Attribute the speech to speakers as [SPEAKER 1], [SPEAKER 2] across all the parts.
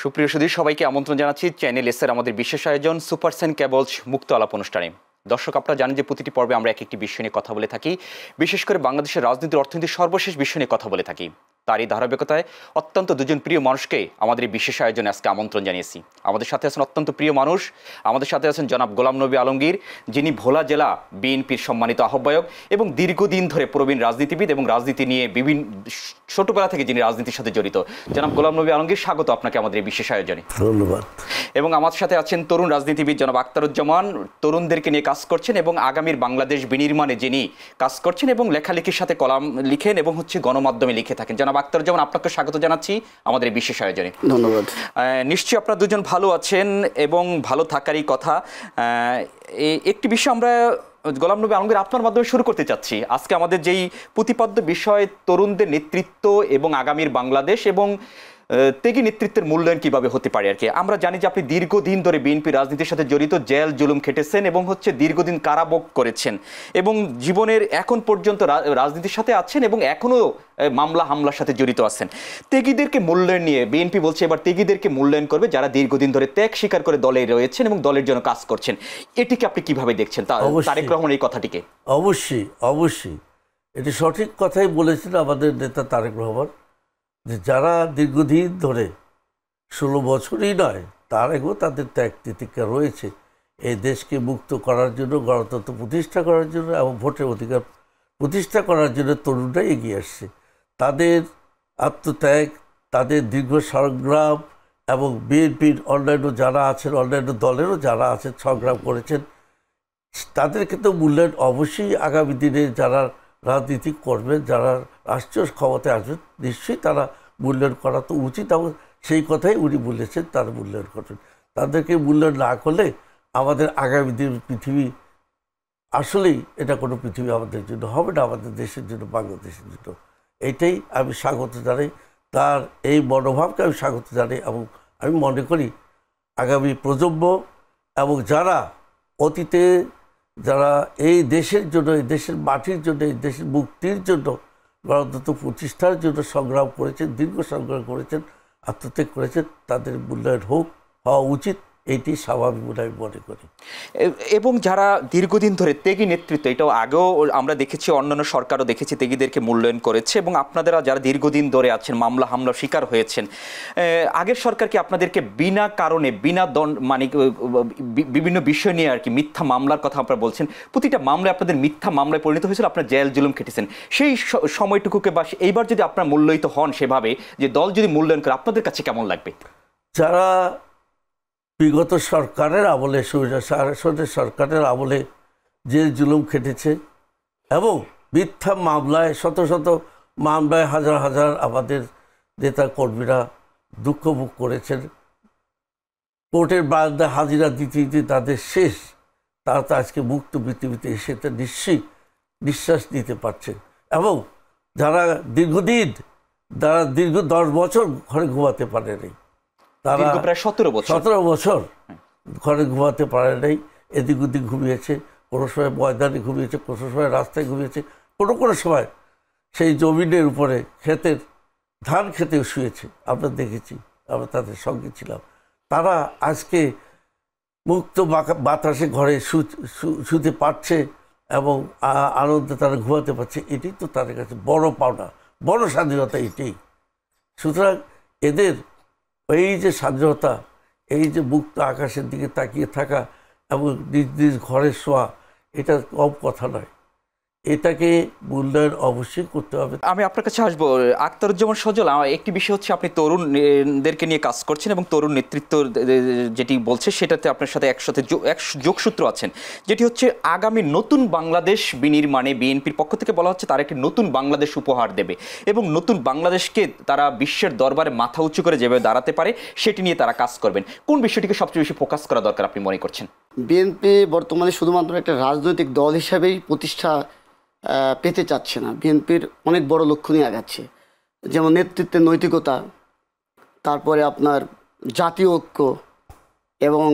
[SPEAKER 1] সুপ্রিয় সুধী সবাইকে আমন্ত্রণ জানাচ্ছি চ্যানেল এস এর আমাদের বিশেষ আয়োজন সুপারসেন কেবলস মুক্ত আলাপ অনুষ্ঠানে। দর্শক, আপনারা জানেন যে প্রতিটি পর্বে আমরা এক একটি বিষয় নিয়ে কথা বলে থাকি, বিশেষ করে বাংলাদেশের রাজনীতির অর্থনীতির সর্বশেষ বিষয় নিয়ে কথা বলে থাকি। তারই ধারাবাহিকতায় অত্যন্ত দুজন প্রিয় মানুষকে আমাদের এই বিশেষ আয়োজনে আজকে আমন্ত্রণ জানিয়েছি। আমাদের সাথে আছেন অত্যন্ত প্রিয় মানুষ, আমাদের সাথে আছেন জনাব গোলাম নবী আলমগীর, যিনি ভোলা জেলা বিএনপির সম্মানিত আহ্বায়ক এবং দীর্ঘদিন ধরে প্রবীণ রাজনীতিবিদ এবং রাজনীতি নিয়ে বিভিন্ন ছোটবেলা থেকে যিনি রাজনীতির সাথে জড়িত। জনাব গোলাম নবী আলমগীর, স্বাগত আপনাকে আমাদের এই বিশেষ আয়োজনে।
[SPEAKER 2] ধন্যবাদ।
[SPEAKER 1] এবং আমার সাথে আছেন তরুণ রাজনীতিবিদ জনাব আখতারুজ্জামান, তরুণদেরকে নিয়ে কাজ করছেন এবং আগামীর বাংলাদেশ বিনির্মাণে যিনি কাজ করছেন এবং লেখালেখির সাথে কলাম লিখেন এবং গণমাধ্যমে লিখে থাকেন। জনাব আখতারুজ্জামান, আপনাকে স্বাগত জানাচ্ছি আমাদের এই বিশেষ আয়োজনে।
[SPEAKER 2] ধন্যবাদ।
[SPEAKER 1] নিশ্চয়ই আপনারা দুজন ভালো আছেন এবং ভালো থাকারই কথা। একটি বিষয় আমরা গোলাম নবী আলমগীর আপনার মাধ্যমে শুরু করতে চাচ্ছি। আজকে আমাদের যেই প্রতিপাদ্য বিষয় তরুণদের নেতৃত্ব এবং আগামীর বাংলাদেশ এবং ত্যাগী নেতৃত্বের মূল্যায়ন কিভাবে হতে পারে আর কি। আমরা জানি যে আপনি দীর্ঘদিন ধরে বিএনপি রাজনীতির সাথে জড়িত, জেল জুলুম খেটেছেন এবং দীর্ঘদিন কারাভোগ করেছেন এবং জীবনের এখন পর্যন্ত রাজনীতির সাথে আছেন এবং এখনও মামলা হামলার সাথে জড়িত আছেন। ত্যাগীদেরকে মূল্যায়ন নিয়ে বিএনপি বলছে এবার ত্যাগীদেরকে মূল্যায়ন করবে যারা দীর্ঘদিন ধরে ত্যাগ স্বীকার করে দলে রয়েছেন এবং দলের জন্য কাজ করছেন। এটিকে আপনি কিভাবে দেখছেন তারেক রহমান এই কথাটিকে?
[SPEAKER 2] অবশ্যই এটি সঠিক কথাই বলেছেন আমাদের নেতা তারেক রহমান, যে যারা দীর্ঘদিন ধরে 16 বছরই নয় তার আগেও তাদের ত্যাগ তিতিক্ষা রয়েছে এই দেশকে মুক্ত করার জন্য, গণতন্ত্র প্রতিষ্ঠা করার জন্য এবং ভোটের অধিকার প্রতিষ্ঠা করার জন্য তরুণরাই এগিয়ে আসছে। তাদের আত্মত্যাগ, তাদের দীর্ঘ সংগ্রাম এবং বিএনপির অন্যান্য যারা আছেন, অন্যান্য দলেরও যারা আছেন সংগ্রাম করেছেন, তাদেরকে তো মূল্যায়ন অবশ্যই আগামী দিনে যারা রাজনীতি করবেন, যারা রাষ্ট্রীয় ক্ষমতায় আসবেন, নিশ্চয়ই তারা মূল্যায়ন করা তো উচিত এবং সেই কথাই উনি বলেছেন তারা মূল্যায়ন করবেন। তাদেরকে মূল্যায়ন না করলে আমাদের আগামী দিন পৃথিবী আসলেই এটা কোনো পৃথিবী আমাদের জন্য হবে না, আমাদের দেশের জন্য, বাংলাদেশের জন্য। এইটাই আমি স্বাগত জানাই, তার এই মনোভাবকে আমি স্বাগত জানাই এবং আমি মনে করি আগামী প্রজন্ম এবং যারা অতীতে যারা এই দেশের জন্য, এই দেশের মাটির জন্য, এই দেশের মুক্তির জন্য, গণতন্ত্র প্রতিষ্ঠার জন্য সংগ্রাম করেছেন, দীর্ঘ সংগ্রাম করেছেন, আত্মত্যাগ করেছেন, তাদের মূল্যায়ন হওয়া উচিত, এইটি স্বাভাবিক বলে আমি মনে করি।
[SPEAKER 1] এবং যারা দীর্ঘদিন ধরে ত্যাগী নেতৃত্ব, এটাও আগেও আমরা দেখেছি, অন্যান্য সরকারও দেখেছি ত্যাগীদেরকে মূল্যায়ন করেছে এবং আপনারা যারা দীর্ঘদিন ধরে আছেন, মামলা হামলার শিকার হয়েছেন, আগের সরকার কি আপনাদেরকে বিনা কারণে মানে বিভিন্ন বিষয় নিয়ে আর কি মিথ্যা মামলার কথা আপনারা বলছেন, প্রতিটা মামলায় আপনাদের মিথ্যা মামলায় পরিণত হয়েছিল, আপনারা জেল জুলুম খেটেছেন, সেই সময়টুকুকে বা এইবার যদি আপনারা মূল্যায়িত হন সেভাবে, যে দল যদি মূল্যায়ন করে, আপনাদের কাছে কেমন লাগবে?
[SPEAKER 2] যারা বিগত সরকারের আমলে, সরকারের আমলে জেল জুলুম খেটেছে এবং মিথ্যা মামলায়, শত শত মামলায় হাজার হাজার আমাদের নেতা কর্মীরা দুঃখ ভোগ করেছেন, কোর্টের বারান্দায় হাজিরা দিতে দিতে তাদের শেষ, তারা তো আজকে মুক্ত পৃথিবীতে এসে তো নিশ্চয়ই নিঃশ্বাস নিতে পারছেন। এবং যারা দীর্ঘদিন, যারা দীর্ঘ 10 বছর ঘরে ঘুমাতে পারেনি, তারা
[SPEAKER 1] প্রায় 17 বছর
[SPEAKER 2] ঘরে ঘুমাতে পারে নাই, এদিক ওদিক ঘুমিয়েছে, কোনো সময় ময়দানে ঘুমিয়েছে, কোনো সময় রাস্তায় ঘুমিয়েছে, কোনো সময় সেই জমিনের উপরে ক্ষেতের ধান খেতে শুয়েছে, আমরা দেখেছি, আমরা তাদের সঙ্গে ছিলাম। তারা আজকে মুক্ত বাতাসে ঘরে শুতে পারছে এবং আনন্দে তারা ঘুমাতে পারছে, এটি তো তাদের কাছে বড় পাওনা, বড় স্বাধীনতা এটি। সুতরাং এদের এই যে স্বাধীনতা, এই যে মুক্ত আকাশের দিকে তাকিয়ে থাকা এবং নিজ নিজ ঘরে শোয়া, এটা কম কথা নয়, এটাকে মূল্যায়ন অবশ্যই করতে হবে।
[SPEAKER 1] আমি আপনার কাছে আসবো আখতারুজ্জামান সজল। একটি বিষয় হচ্ছে আপনি তরুণদেরকে নিয়ে কাজ করছেন এবং তরুণ নেতৃত্ব যেটি বলছে সেটাতে আপনার সাথে একসাথে যোগসূত্র আছেন, যেটি হচ্ছে আগামী নতুন বাংলাদেশ বিনির্মাণে বিএনপির পক্ষ থেকে বলা হচ্ছে তারা একটি নতুন বাংলাদেশ উপহার দেবে এবং নতুন বাংলাদেশকে তারা বিশ্বের দরবারে মাথা উঁচু করে যেভাবে দাঁড়াতে পারে সেটি নিয়ে তারা কাজ করবেন। কোন বিষয়টিকে সবচেয়ে বেশি ফোকাস করা দরকার আপনি মনে করছেন?
[SPEAKER 3] বিএনপি বর্তমানে শুধুমাত্র একটা রাজনৈতিক দল হিসাবেই প্রতিষ্ঠা পেতে চাচ্ছে না, বিএনপির অনেক বড় লক্ষ্য নিয়ে আগাচ্ছে, যেমন নেতৃত্বের নৈতিকতা, তারপরে আপনার জাতীয় ঐক্য এবং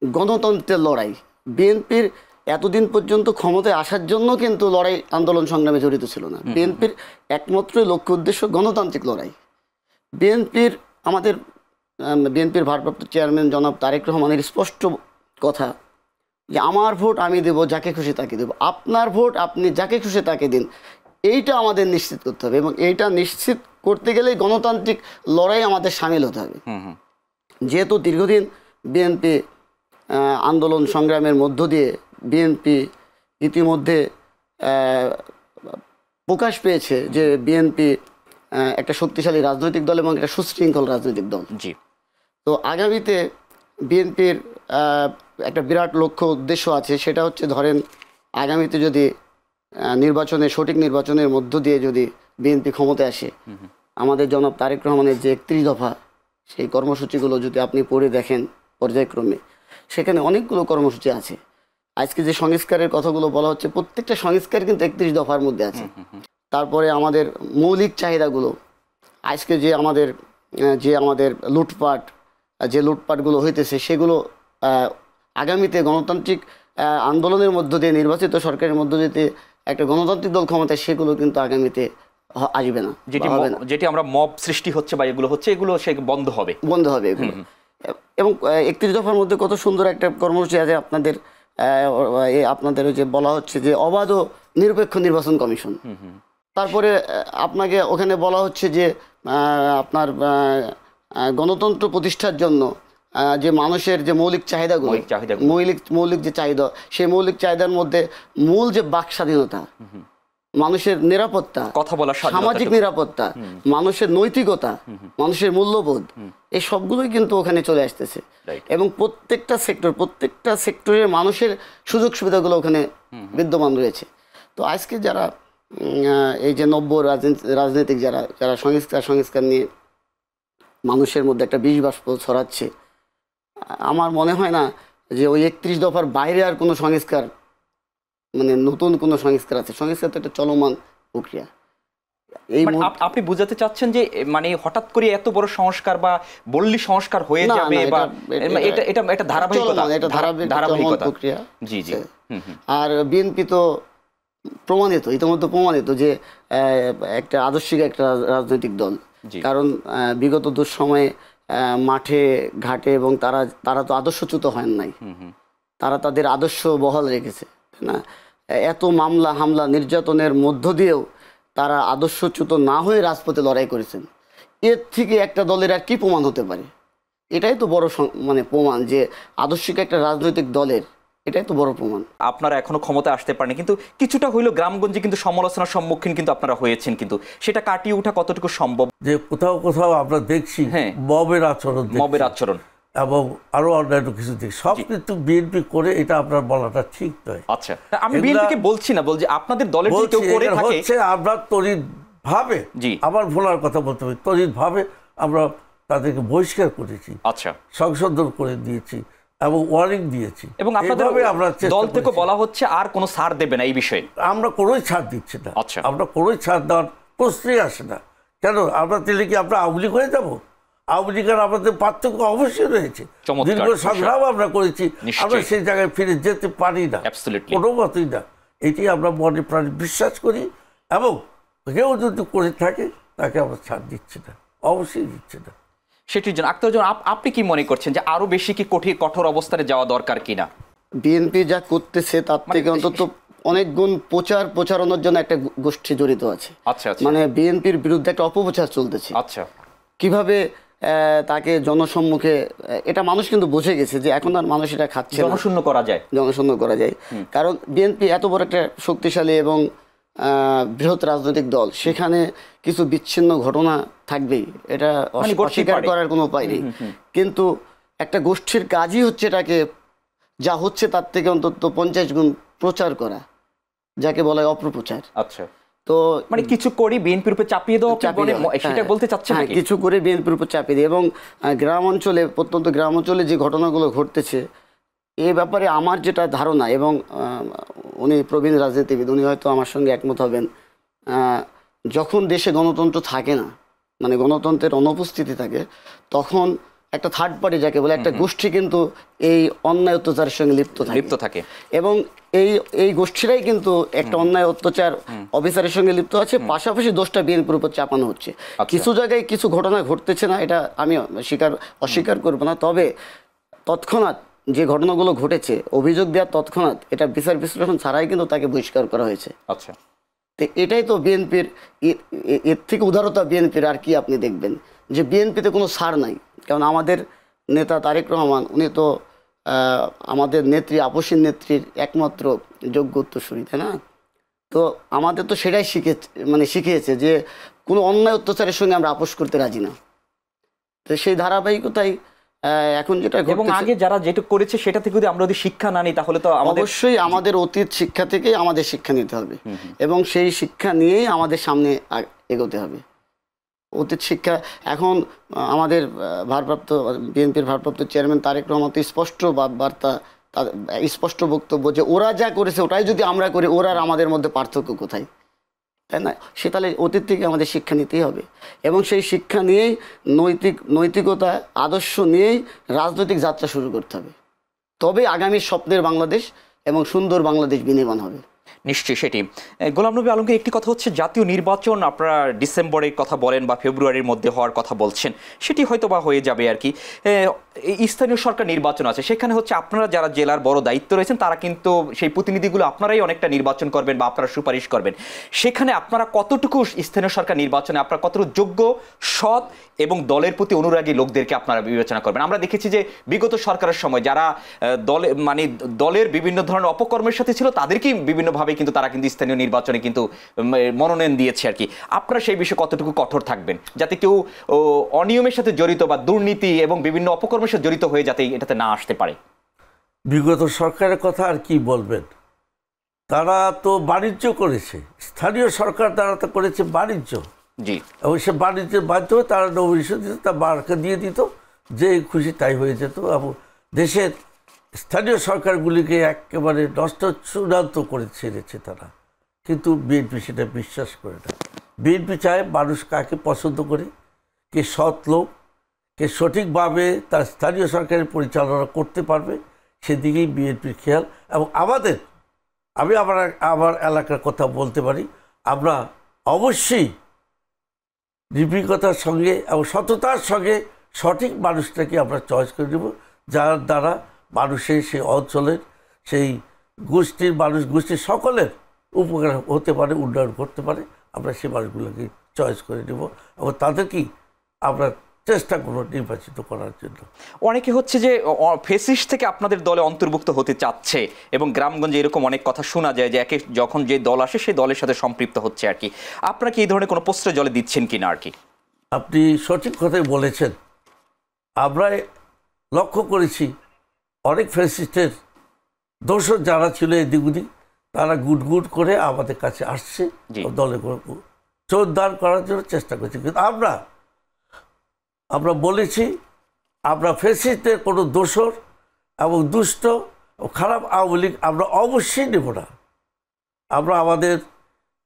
[SPEAKER 3] গণতন্ত্রের লড়াই। বিএনপির এতদিন পর্যন্ত ক্ষমতায় আসার জন্য কিন্তু লড়াই, আন্দোলন সংগ্রামে জড়িত ছিল না। বিএনপির একমাত্র লক্ষ্য উদ্দেশ্য গণতান্ত্রিক লড়াই। বিএনপির আমাদের বিএনপির ভারপ্রাপ্ত চেয়ারম্যান জনাব তারেক রহমানের স্পষ্ট কথা যে আমার ভোট আমি দেব, যাকে খুশি তাকে দেব, আপনার ভোট আপনি যাকে খুশি তাকে দিন, এইটা আমাদের নিশ্চিত করতে হবে। এবং এইটা নিশ্চিত করতে গেলেই গণতান্ত্রিক লড়াই আমাদের সামিল হতে হবে। যেহেতু দীর্ঘদিন বিএনপি আন্দোলন সংগ্রামের মধ্য দিয়ে বিএনপি ইতিমধ্যে প্রকাশ পেয়েছে যে বিএনপি একটা শক্তিশালী রাজনৈতিক দল এবং একটা সুশৃঙ্খল রাজনৈতিক দল।
[SPEAKER 1] জি।
[SPEAKER 3] তো আগামীতে বিএনপির একটা বিরাট লক্ষ্য উদ্দেশ্য আছে, সেটা হচ্ছে ধরেন আগামীতে যদি সঠিক নির্বাচনের মধ্য দিয়ে যদি বিএনপি ক্ষমতায় আসে, আমাদের জনাব তারেক রহমানের যে 31 দফা সেই কর্মসূচিগুলো যদি আপনি পড়ে দেখেন পর্যায়ক্রমে, সেখানে অনেকগুলো কর্মসূচি আছে। আজকে যে সংস্কারের কথাগুলো বলা হচ্ছে প্রত্যেকটা সংস্কার কিন্তু 31 দফার মধ্যে আছে। তারপরে আমাদের মৌলিক চাহিদাগুলো, আজকে যে আমাদের লুটপাটগুলো হইতেছে, সেগুলো আগামীতে গণতান্ত্রিক আন্দোলনের মধ্য দিয়ে নির্বাচিত সরকারের মধ্য দিয়ে একটা গণতান্ত্রিক দল ক্ষমতায়, সেগুলো কিন্তু আগামীতে আসবে না।
[SPEAKER 1] যেটি আমরা মব সৃষ্টি হচ্ছে বা এগুলো হচ্ছে, এগুলো বন্ধ হবে
[SPEAKER 3] এগুলো। এবং 31 দফার মধ্যে কত সুন্দর একটা কর্মসূচি আছে আপনাদের যে বলা হচ্ছে যে অবাধ ও নিরপেক্ষ নির্বাচন কমিশন। তারপরে আপনাকে ওখানে বলা হচ্ছে যে আপনার গণতন্ত্র প্রতিষ্ঠার জন্য যে মানুষের যে মৌলিক চাহিদাগুলো, মৌলিক যে চাহিদা, সেই মৌলিক চাহিদার মধ্যে মূল যে বাক স্বাধীনতা, মানুষের নিরাপত্তা,
[SPEAKER 1] কথা বলার
[SPEAKER 3] সামাজিক নিরাপত্তা, মানুষের নৈতিকতা, মানুষের মূল্যবোধ, এই সবগুলোই কিন্তু ওখানে চলে আসতেছে। এবং প্রত্যেকটা সেক্টরের মানুষের সুযোগ সুবিধাগুলো ওখানে বিদ্যমান রয়েছে। তো আজকে যারা এই যে নব্য রাজনৈতিক যারা সংস্কার নিয়ে মানুষের মধ্যে একটা বিষ বাষ্প ছড়াচ্ছে, আমার মনে হয় না যে ওই 31 দফার বাইরে আর কোনো সংস্কার, মানে নতুন কোনো সংস্কার আছে। সংস্কার তো একটা চলমান প্রক্রিয়া।
[SPEAKER 1] আপনি বুঝাতে চাচ্ছেন যে মানে হঠাৎ করে এত বড় সংস্কার বা বললি সংস্কার হয়ে যাবে, বা এটা ধারাবাহিকতা
[SPEAKER 3] প্রক্রিয়া।
[SPEAKER 1] জি জি।
[SPEAKER 3] আর বিএনপি তো ইতিমধ্যে প্রমাণিত যে একটা আদর্শিক একটা রাজনৈতিক দল। কারণ বিগত দুঃসময়ে মাঠে ঘাটে এবং তারা তো আদর্শচ্যুত হন নাই, তারা তাদের আদর্শ বহাল রেখেছে না। এত মামলা হামলা নির্যাতনের মধ্য দিয়েও তারা আদর্শচ্যুত না হয়ে রাজপথে লড়াই করেছেন। এর থেকে একটা দলের আর কি প্রমাণ হতে পারে? এটাই তো বড় মানে প্রমাণ যে আদর্শিক একটা রাজনৈতিক দলের, এটাই তো বড় প্রমাণ।
[SPEAKER 1] আপনারা এখনো ক্ষমতা আসতে পারেন, কিন্তু কিছুটা হইলো গ্রামগঞ্জে কিন্তু সমালোচনার সম্মুখীন কিন্তু আপনারা হয়েছেন, কিন্তু সেটা কাটিয়ে ওঠা কতটুকু সম্ভব?
[SPEAKER 2] যে কোথাও আমরা দেখছি মবের আচরণ এবং আরো অন্যান্য কিছু দিক সব কিন্তু বিএনপি করে, এটা আপনার বলাটা ঠিক নয়।
[SPEAKER 1] আচ্ছা, আমি বিএনপিকে বলছি না, বলছি আপনাদের দলের যে কেউ করে থাকে,
[SPEAKER 2] আমরা তড়িৎ ভাবে, আবার ভোলার কথা বলতে হবে, তড়িৎ ভাবে আমরা তাদেরকে বহিষ্কার করেছি,
[SPEAKER 1] আচ্ছা,
[SPEAKER 2] সংশোধন করে দিয়েছি এবং ওয়ার্নিং দিয়েছি।
[SPEAKER 1] এবং আপনাদের দল থেকে বলা হচ্ছে আর কোনো ছাড় দেবে না এই বিষয়ে।
[SPEAKER 2] আমরা কোনোই ছাড় দিচ্ছি না, আমরা কোনোই ছাড় দেওয়ার প্রশ্নই আসে না। কেন? আমরা দিলে কি আমরা আওয়ামী লীগ হয়ে যাবো? আওয়ামী লীগের আমাদের পার্থক্য অবশ্যই রয়েছে, দীর্ঘ সংগ্রাম আমরা করেছি, আমরা সেই জায়গায় ফিরে যেতে পারি না কোনো মতই না। এটি আমরা মনে প্রাণে বিশ্বাস করি এবং কেউ যদি করে থাকে তাকে আমরা ছাড় দিচ্ছি না, অবশ্যই দিচ্ছি না।
[SPEAKER 1] সেটির জন্য আপনি কি মনে করছেন যে আরো বেশি কি কঠোর অবস্থানে যাওয়া দরকার কিনা?
[SPEAKER 3] বিএনপি যা করতেছে তার থেকে অন্তত অনেক গুণ প্রচারণার জন্য একটা গোষ্ঠী জড়িত আছে।
[SPEAKER 1] আচ্ছা,
[SPEAKER 3] মানে বিএনপির বিরুদ্ধে একটা অপপ্রচার চলতেছে।
[SPEAKER 1] আচ্ছা, কিভাবে
[SPEAKER 3] তাকে জনসম্মুখে, এটা মানুষ কিন্তু বুঝে গেছে যে এখন আর মানুষ এটা খাচ্ছে,
[SPEAKER 1] জনশূন্য করা যায়।
[SPEAKER 3] কারণ বিএনপি এত বড় একটা শক্তিশালী এবং বৃহৎ রাজনৈতিক দল, সেখানে কিছু বিচ্ছিন্ন ঘটনা থাকবেই, এটা অস্বীকার করার কোনো উপায় নেই। কিন্তু একটা গোষ্ঠীর কাজই হচ্ছে এটাকে যা হচ্ছে তার থেকে অন্তত 50 গুণ প্রচার করা, যাকে বলা হয় অপপ্রচার।
[SPEAKER 1] আচ্ছা, তো মানে কিছু করে বিএনপির উপর চাপিয়ে দেওয়া, সেটা বলতে চাচ্ছেন?
[SPEAKER 3] হ্যাঁ, কিছু করে বিএনপির উপর চাপিয়ে দেয়। এবং প্রত্যন্ত গ্রাম অঞ্চলে যে ঘটনাগুলো ঘটতেছে, এ ব্যাপারে আমার যেটা ধারণা, এবং উনি প্রবীণ রাজনীতিবিদ, উনি হয়তো আমার সঙ্গে একমত হবেন, যখন দেশে গণতন্ত্র থাকে না, মানে গণতন্ত্রের অনুপস্থিতি থাকে, তখন একটা থার্ড পার্টি যাকে বলে একটা গোষ্ঠী কিন্তু এই অন্যায় অত্যাচারের সঙ্গে লিপ্ত থাকে এবং এই গোষ্ঠীরাই কিন্তু একটা অন্যায় অত্যাচার অফিসারের সঙ্গে লিপ্ত আছে, পাশাপাশি দোষটা বিএনপির উপর চাপানো হচ্ছে। কিছু জায়গায় কিছু ঘটনা ঘটতেছে না, এটা আমি অস্বীকার করবো না, তবে তৎক্ষণাৎ যে ঘটনাগুলো ঘটেছে অভিযোগ দেওয়ার তৎক্ষণাৎ এটা বিচার বিশ্লেষণ ছাড়াই কিন্তু তাকে বহিষ্কার করা হয়েছে।
[SPEAKER 1] আচ্ছা,
[SPEAKER 3] তো এটাই তো বিএনপির, এর থেকে উদারতা বিএনপির আর কি আপনি দেখবেন যে বিএনপিতে কোনো ছাড় নাই। কারণ আমাদের নেতা তারেক রহমান উনি তো আমাদের নেত্রী, আপসীর নেত্রীর একমাত্র যোগ্য উত্তরসূরি, তাই না? তো আমাদের তো সেটাই শিখিয়েছে যে কোনো অন্যায় অত্যাচারের সঙ্গে আমরা আপোষ করতে রাজি না। তো সেই ধারাবাহিকতাই এখন যেটা
[SPEAKER 1] এবং আগে যারা যেটা করেছে সেটা থেকে যদি আমরা যদি শিক্ষা না নিই তাহলে তো
[SPEAKER 3] অবশ্যই আমাদের অতীত শিক্ষা থেকেই আমাদের শিক্ষা নিতে হবে এবং সেই শিক্ষা নিয়েই আমাদের সামনে এগোতে হবে। অতীত শিক্ষা এখন আমাদের বিএনপির ভারপ্রাপ্ত চেয়ারম্যান তারেক রহমান স্পষ্ট বার্তা, স্পষ্ট বক্তব্য যে ওরা যা করেছে ওটাই যদি আমরা করি ওরা আর আমাদের মধ্যে পার্থক্য কোথায়, তাই না? সে তাহলে অতীত থেকে আমাদের শিক্ষা নিতেই হবে এবং সেই শিক্ষা নিয়েই নৈতিকতা আদর্শ নিয়েই রাজনৈতিক যাত্রা শুরু করতে হবে। তবে আগামী স্বপ্নের বাংলাদেশ এবং সুন্দর বাংলাদেশ বিনির্মাণ হবে।
[SPEAKER 1] নিশ্চয়ই সেটি। গোলাম নবী আলমগীর, একটি কথা হচ্ছে জাতীয় নির্বাচন আপনারা ডিসেম্বরের কথা বলেন বা ফেব্রুয়ারির মধ্যে হওয়ার কথা বলছেন, সেটি হয়তো বা হয়ে যাবে আর কি। স্থানীয় সরকার নির্বাচন আছে, সেখানে হচ্ছে আপনারা যারা জেলার বড় দায়িত্ব রয়েছেন তারা কিন্তু সেই প্রতিনিধিগুলো আপনারাই অনেকটা নির্বাচন করবেন বা আপনারা সুপারিশ করবেন। সেখানে আপনারা কতটুকু স্থানীয় সরকার নির্বাচনে আপনারা কতটুকু যোগ্য, সৎ এবং দলের প্রতি অনুরাগী লোকদেরকে আপনারা বিবেচনা করবেন? আমরা দেখেছি যে বিগত সরকারের সময় যারা দলের বিভিন্ন ধরনের অপকর্মের সাথে ছিল তাদেরকেই বিভিন্নভাবে কিন্তু তারা কিন্তু স্থানীয় নির্বাচনে কিন্তু মনোনয়ন দিয়েছে আর কি। আপনারা সেই বিষয়ে কতটুকু কঠোর থাকবেন যাতে কেউ অনিয়মের সাথে জড়িত বা দুর্নীতি এবং বিভিন্ন অপকর্মের সাথে জড়িত হয়ে যাতে এটাতে না আসতে পারে?
[SPEAKER 2] বিগত সরকারের কথা আর কি বলবেন, তারা তো বাণিজ্য করেছে, স্থানীয় সরকার তারা তো করেছে বাণিজ্য।
[SPEAKER 1] জি, এবং
[SPEAKER 2] সে বাণিজ্যের মাধ্যমে তারা নমিনেশন দিত, তার মার্কা দিয়ে দিত, যে খুশি তাই হয়ে যেত এবং দেশের স্থানীয় সরকারগুলিকে একেবারে নষ্ট চূড়ান্ত করে ছেড়েছে তারা। কিন্তু বিএনপি সেটা বিশ্বাস করে না। বিএনপি চায় মানুষ কাকে পছন্দ করে, কে সৎ লোক, কে সঠিকভাবে তার স্থানীয় সরকারের পরিচালনা করতে পারবে, সেদিকেই বিএনপির খেয়াল। এবং আমি আমার এলাকার কথা বলতে পারি, আমরা অবশ্যই নির্ভীকতার সঙ্গে এবং সততার সঙ্গে সঠিক মানুষটাকে আমরা চয়েস করে দেব, যার দ্বারা মানুষের সেই অঞ্চলের সেই গোষ্ঠীর সকলের উপকার হতে পারে, উন্নয়ন করতে পারে। আমরা সেই মানুষগুলোকে চয়েস করে নেব এবং তাদেরকেই আমরা চেষ্টা করব নির্বাচিত করার জন্য।
[SPEAKER 1] অনেকে হচ্ছে যে ফেসিস্ট থেকে আপনাদের দলে অন্তর্ভুক্ত হতে চাচ্ছে এবং গ্রামগঞ্জে এরকম অনেক কথা শোনা যায় যে যখন যে দল আসে সেই দলের সাথে সম্পৃক্ত হচ্ছে আর কি। আপনারা কি এই ধরনের কোনো প্রশ্রয় জলে দিচ্ছেন কিনা আর কি?
[SPEAKER 2] আপনি সঠিক কথাই বলেছেন। আমরা লক্ষ্য করেছি অনেক ফ্যাসিস্টের দোষর যারা ছিল এদিক তারা গুট করে আমাদের কাছে আসছে, দলে চোরদার করার জন্য চেষ্টা করছে। কিন্তু আমরা বলেছি আমরা ফ্যাসিস্টের কোনো দোষর এবং দুষ্ট ও খারাপ আওয়ামী লীগ আমরা অবশ্যই নেব না। আমরা আমাদের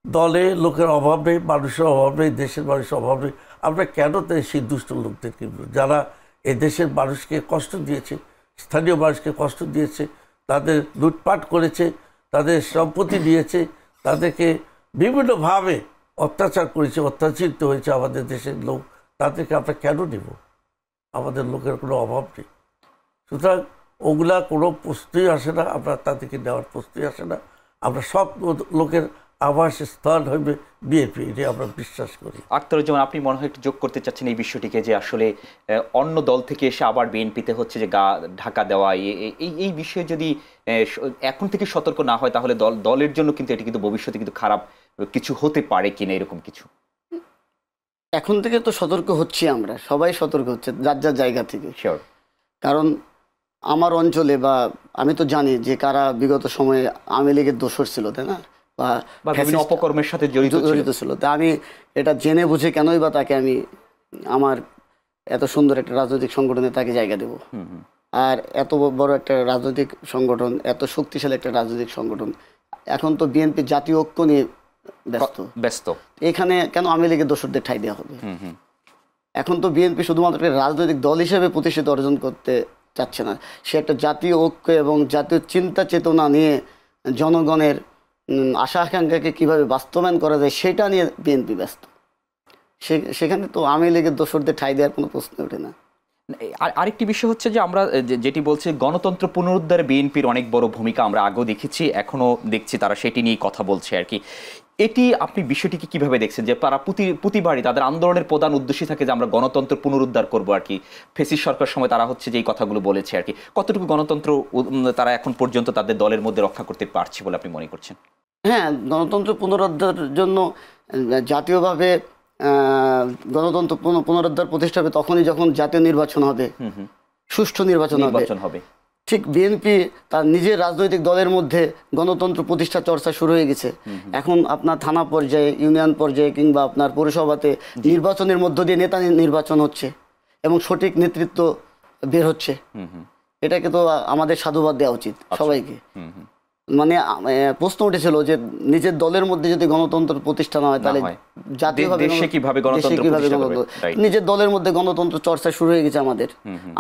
[SPEAKER 2] দলে লোকের অভাব নেই, মানুষের অভাব নেই, দেশের মানুষের অভাব নেই। আমরা কেন সেই দুষ্ট লোকদেরকে, যারা এই দেশের মানুষকে কষ্ট দিয়েছে, স্থানীয় মানুষকে কষ্ট দিয়েছে, তাদের লুটপাট করেছে, তাদের সম্পত্তি দিয়েছে, তাদেরকে বিভিন্নভাবে অত্যাচার করেছে, অত্যাচারিত হয়েছে আমাদের দেশের লোক, তাদেরকে আমরা কেন নেব? আমাদের লোকের কোনো অভাব নেই। সুতরাং ওগুলা কোনো প্রশ্নই আসে না, আমরা তাদেরকে নেওয়ার প্রশ্নই আসে না। আমরা সব লোকের আবাস স্থান হইবে বিএনপি, এটা আমরা বিশ্বাস করি।
[SPEAKER 1] আখতারুজ্জামান, আপনি মনে হয় একটু যোগ করতে চাচ্ছেন এই বিষয়টিকে, যে আসলে অন্য দল থেকে এসে আবার বিএনপিতে হচ্ছে যে ঢাকা দেওয়া, এই বিষয়ে যদি এখন থেকে সতর্ক না হয় তাহলে দলের জন্য কিন্তু এটি কিন্তু ভবিষ্যতে কিন্তু খারাপ কিছু হতে পারে কিনা, এরকম কিছু?
[SPEAKER 3] এখন থেকে তো সতর্ক হচ্ছি, আমরা সবাই সতর্ক হচ্ছে যার জায়গা থেকে।
[SPEAKER 1] শিওর।
[SPEAKER 3] কারণ আমার অঞ্চলে বা আমি তো জানি যে কারা বিগত সময়ে আওয়ামী লীগের দোষর ছিল, তাই না, বা
[SPEAKER 1] অপকর্মের সাথে জড়িত
[SPEAKER 3] ছিল। তা আমি এটা জেনে বুঝে কেনই বা তাকে আমি আমার এত সুন্দর একটা রাজনৈতিক সংগঠনে তাকে জায়গা দেব? আর এত বড় একটা রাজনৈতিক সংগঠন, এত শক্তিশালী একটা রাজনৈতিক সংগঠন, এখন তো বিএনপি জাতীয় ঐক্য নিয়ে ব্যস্ত। এখানে কেন আওয়ামী লীগের দোষরদের ঠাঁই দেওয়া হবে? এখন তো বিএনপি শুধুমাত্র একটা রাজনৈতিক দল হিসেবে প্রতিষ্ঠিত অর্জন করতে চাচ্ছে না, সে একটা জাতীয় ঐক্য এবং জাতীয় চিন্তা চেতনা নিয়ে জনগণের আশা আকাঙ্ক্ষাকে কীভাবে বাস্তবায়ন করা যায় সেটা নিয়ে বিএনপি ব্যস্ত। সেখানে তো আওয়ামী লীগের দোসরদের ঠাঁই দেওয়ার কোনো প্রশ্ন ওঠে না।
[SPEAKER 1] আরেকটি বিষয় হচ্ছে যে আমরা যেটি বলছি গণতন্ত্র পুনরুদ্ধারে বিএনপির অনেক বড় ভূমিকা আমরা আগেও দেখেছি, এখনো দেখছি তারা সেটি নিয়ে কথা বলছে আর কি। এটি আপনি বিষয়টিকে কিভাবে দেখছেন যে তারা প্রতিবারই তাদের আন্দোলনের প্রধান উদ্দেশ্যই থাকে যে আমরা গণতন্ত্র পুনরুদ্ধার করব আর কি, ফেসিস্ট সরকার সময় তারা হচ্ছে যে এই কথাগুলো বলেছে আর কি, কতটুকু গণতন্ত্র তারা এখন পর্যন্ত তাদের দলের মধ্যে রক্ষা করতে পারছে বলে আপনি মনে করছেন?
[SPEAKER 3] হ্যাঁ, গণতন্ত্র পুনরুদ্ধারের জন্য জাতীয়ভাবে গণতন্ত্র পুনরুদ্ধার প্রতিষ্ঠা হবে তখনই যখন জাতীয় নির্বাচন হবে, সুষ্ঠু নির্বাচন হবে। ঠিক বিএনপি তার নিজের রাজনৈতিক দলের মধ্যে গণতন্ত্র প্রতিষ্ঠা চর্চা শুরু হয়ে গেছে। এখন আপনার থানা পর্যায়ে, ইউনিয়ন পর্যায়ে কিংবা আপনার পৌরসভাতে নির্বাচনের মধ্য দিয়ে নেতা নির্বাচন হচ্ছে এবং সঠিক নেতৃত্ব বের হচ্ছে। এটাকে তো আমাদের সাধুবাদ দেওয়া উচিত সবাইকে। মানে প্রশ্ন উঠেছিল যে নিজের দলের মধ্যে যদি গণতন্ত্র প্রতিষ্ঠা না হয় তাহলে জাতীয়ভাবে নিজের দলের মধ্যে গণতন্ত্র চর্চা শুরু হয়ে গেছে।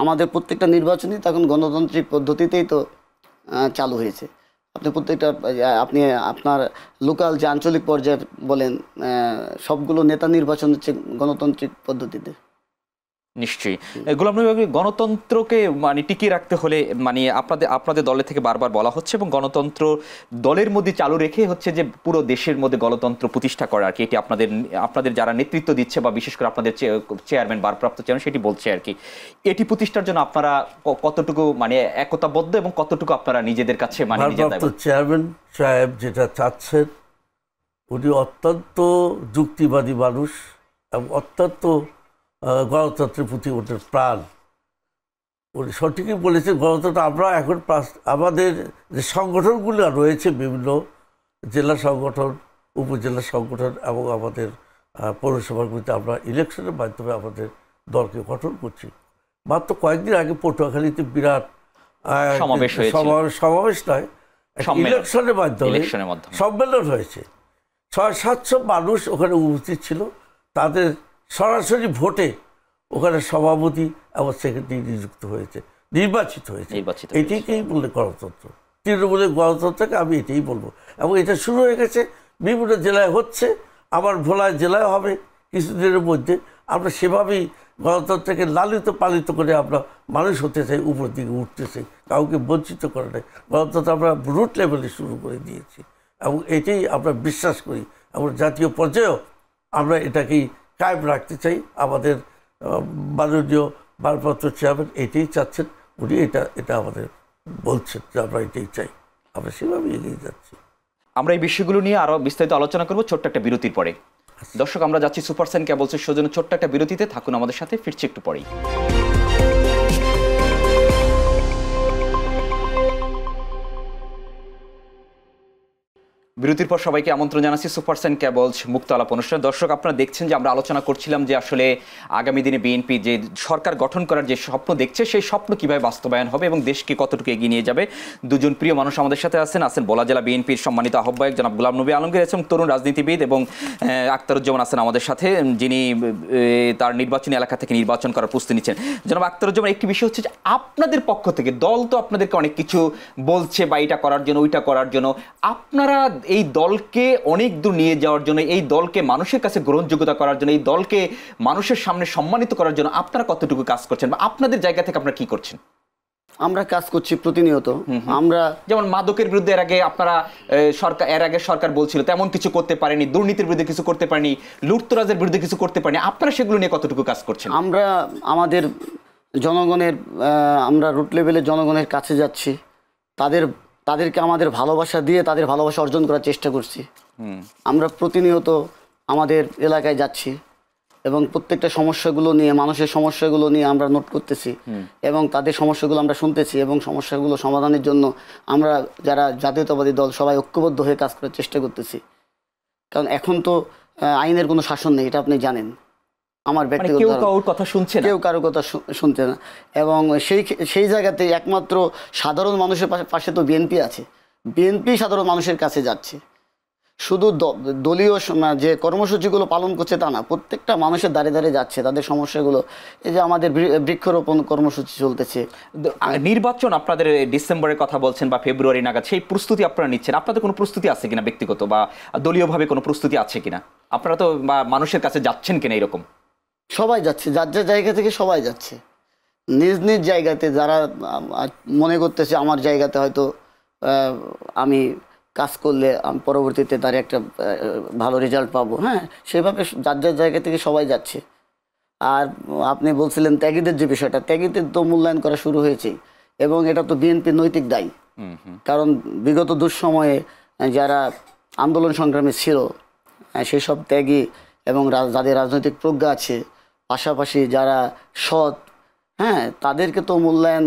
[SPEAKER 3] আমাদের প্রত্যেকটা নির্বাচনই তখন গণতান্ত্রিক পদ্ধতিতেই তো চালু হয়েছে। আপনি আপনার লোকাল যে আঞ্চলিক পর্যায়ে বলেন, সবগুলো নেতা নির্বাচন হচ্ছে গণতান্ত্রিক পদ্ধতিতে।
[SPEAKER 1] নিশ্চয়ই গোলাম নবী, গণতন্ত্রকে মানে টিকিয়ে রাখতে হলে মানে আপনাদের দলের থেকে বারবার বলা হচ্ছে এবং গণতন্ত্র দলের মধ্যে চালু রেখে হচ্ছে যে পুরো দেশের মধ্যে গণতন্ত্র প্রতিষ্ঠা করা আর কি, এটি আপনাদের যারা নেতৃত্ব দিচ্ছে বা বিশেষ করে আপনাদের চেয়ারম্যান, ভারপ্রাপ্ত চেয়ারম্যান সেটি বলছে আর কি। এটি প্রতিষ্ঠার জন্য আপনারা কতটুকু মানে একতাবদ্ধ এবং কতটুকু আপনারা নিজেদের কাছে মানে
[SPEAKER 2] চেয়ারম্যান সাহেব যেটা চাচ্ছেন, উনি অত্যন্ত যুক্তিবাদী মানুষ এবং অত্যন্ত গণতন্ত্রের প্রতি ওদের প্রাণ। উনি সঠিকই বলেছেন, গণতন্ত্র আমরা এখন আমাদের যে সংগঠনগুলো রয়েছে, বিভিন্ন জেলা সংগঠন, উপজেলা সংগঠন এবং আমাদের পৌরসভাগুলিতে আমরা ইলেকশনের মাধ্যমে আমাদের দলকে গঠন করছি। মাত্র কয়েকদিন আগে পটুয়াখালীতে বিরাট সমাবেশ নয়, ইলেকশনের মাধ্যমে সম্মেলন হয়েছে। 600-700 মানুষ ওখানে উপস্থিত ছিল। তাদের সরাসরি ভোটে ওখানে সভাপতি এবং সেক্রেটারি নিযুক্ত হয়েছে, নির্বাচিত হয়েছে। এটিকেই বললে গণতন্ত্র, তৃণমূলের গণতন্ত্রকে আমি এটাই বলবো। এবং এটা শুরু হয়ে গেছে, বিভিন্ন জেলায় হচ্ছে, আবার ভোলায় জেলায় হবে কিছুদিনের মধ্যে। আমরা সেভাবেই গণতন্ত্রকে লালিত পালিত করে আমরা মানুষ হতে চাই, উপর দিকে উঠতে চাই, কাউকে বঞ্চিত করে নাই। গণতন্ত্র আমরা রুট লেভেলে শুরু করে দিয়েছি এবং এটাই আমরা বিশ্বাস করি। আমরা জাতীয় পর্যায়েও আমরা এটাকেই কায়েম রাখতে চাই। আমাদের মাননীয় ভারপ্রাপ্ত চেয়ারম্যান এটাই চাচ্ছেন, উনি এটা আমাদের বলছেন যে আমরা এটাই চাই, আমরা সেভাবে এগিয়ে যাচ্ছি।
[SPEAKER 1] আমরা এই বিষয়গুলো নিয়ে আরো বিস্তারিত আলোচনা করব ছোট্ট একটা বিরতির পরে। দর্শক, আমরা যাচ্ছি সুপারসাইন কেবলসের সৌজন্য ছোট্ট একটা বিরতিতে, থাকুন আমাদের সাথে, ফিরছি একটু পরেই। বিরতির পর সবাইকে আমন্ত্রণ জানাচ্ছি সুপারসাইন কেবলস মুক্ত আলাপ অনুষ্ঠানে। দর্শক, আপনারা দেখছেন যে আমরা আলোচনা করছিলাম যে আসলে আগামী দিনে বিএনপি যে সরকার গঠন করার যে স্বপ্ন দেখছে সেই স্বপ্ন কিভাবে বাস্তবায়ন হবে এবং দেশকে কতটুকু এগিয়ে নিয়ে যাবে। দুজন প্রিয় মানুষ আমাদের সাথে আছেন ভোলা জেলা বিএনপির সম্মানিত আহ্বায়ক জনাব গোলাম নবী আলমগীর এবং তরুণ রাজনীতিবিদ এবং আখতারুজ্জামান আছেন আমাদের সাথে, যিনি তার নির্বাচনী এলাকা থেকে নির্বাচন করার প্রস্তুতি নিচ্ছেন। জনাব আখতারুজ্জামান, একটি বিষয় হচ্ছে যে আপনাদের পক্ষ থেকে দল তো আপনাদেরকে অনেক কিছু বলছে বা এটা করার জন্য ওইটা করার জন্য, আপনারা এই দলকে অনেক দূর নিয়ে যাওয়ার জন্য, এই দলকে মানুষের কাছে গ্রহণযোগ্যতা করার জন্য, এই দলকে মানুষের সামনে সম্মানিত করার জন্য আপনারা কতটুকু কাজ করছেন বা আপনাদের জায়গা থেকে আপনারা কি করছেন?
[SPEAKER 3] আমরা কাজ করছি প্রতিনিয়ত। আমরা
[SPEAKER 1] যেমন মাদকের বিরুদ্ধে এর আগে সরকার বলছিল তেমন কিছু করতে পারেনি, দুর্নীতির বিরুদ্ধে কিছু করতে পারেনি, লুটতরাজের বিরুদ্ধে কিছু করতে পারেনি, আপনারা সেগুলো নিয়ে কতটুকু কাজ করছেন?
[SPEAKER 3] আমরা আমাদের জনগণের আমরা রুট লেভেলে জনগণের কাছে যাচ্ছি, তাদেরকে আমাদের ভালোবাসা দিয়ে তাদের ভালোবাসা অর্জন করার চেষ্টা করছি। আমরা প্রতিনিয়ত আমাদের এলাকায় যাচ্ছি এবং প্রত্যেকটা সমস্যাগুলো নিয়ে, মানুষের সমস্যাগুলো নিয়ে আমরা নোট করতেছি এবং তাদের সমস্যাগুলো আমরা শুনতেছি এবং সমস্যাগুলো সমাধানের জন্য আমরা যারা জাতীয়তাবাদী দল সবাই ঐক্যবদ্ধ হয়ে কাজ করার চেষ্টা করতেছি। কারণ এখন তো আইনের কোনো শাসন নেই, এটা আপনি জানেন। আমার ব্যক্তিগত
[SPEAKER 1] কেউ কারোর কথা শুনছে না,
[SPEAKER 3] কেউ কারোর কথা শুনছে না এবং সেই জায়গাতে একমাত্র সাধারণ মানুষের পাশে তো বিএনপি আছে। বিএনপি সাধারণ মানুষের কাছে যাচ্ছে। শুধু দলীয় যে কর্মসূচিগুলো পালন করছে তা না, প্রত্যেকটা মানুষের দাঁড়িয়ে দাঁড়িয়ে যাচ্ছে তাদের সমস্যাগুলো। এই যে আমাদের বৃক্ষরোপণ কর্মসূচি চলতেছে।
[SPEAKER 1] নির্বাচন আপনাদের ডিসেম্বরের কথা বলছেন বা ফেব্রুয়ারি নাগাদ, সেই প্রস্তুতি আপনারা নিচ্ছেন। আপনাদের কোনো প্রস্তুতি আছে কিনা, ব্যক্তিগত বা দলীয়ভাবে কোনো প্রস্তুতি আছে কিনা? আপনারা তো মানুষের কাছে যাচ্ছেন কিনা এরকম?
[SPEAKER 3] সবাই যাচ্ছে, যার যার জায়গা থেকে সবাই যাচ্ছে নিজ নিজ জায়গাতে। যারা মনে করতেছে আমার জায়গাতে হয়তো আমি কাজ করলে আমি পরবর্তীতে তার একটা ভালো রেজাল্ট পাবো, হ্যাঁ, সেভাবে যার যার জায়গা থেকে সবাই যাচ্ছে। আর আপনি বলছিলেন ত্যাগীদের যে বিষয়টা, ত্যাগীদের তো মূল্যায়ন করা শুরু হয়েছে এবং এটা তো বিএনপির নৈতিক দায়ী। কারণ বিগত দুঃসময়ে যারা আন্দোলন সংগ্রামী ছিল সেই সব ত্যাগী এবং যাদের রাজনৈতিক প্রজ্ঞা আছে, পাশাপাশি যারা সৎ, হ্যাঁ, তাদেরকে তো মূল্যায়ন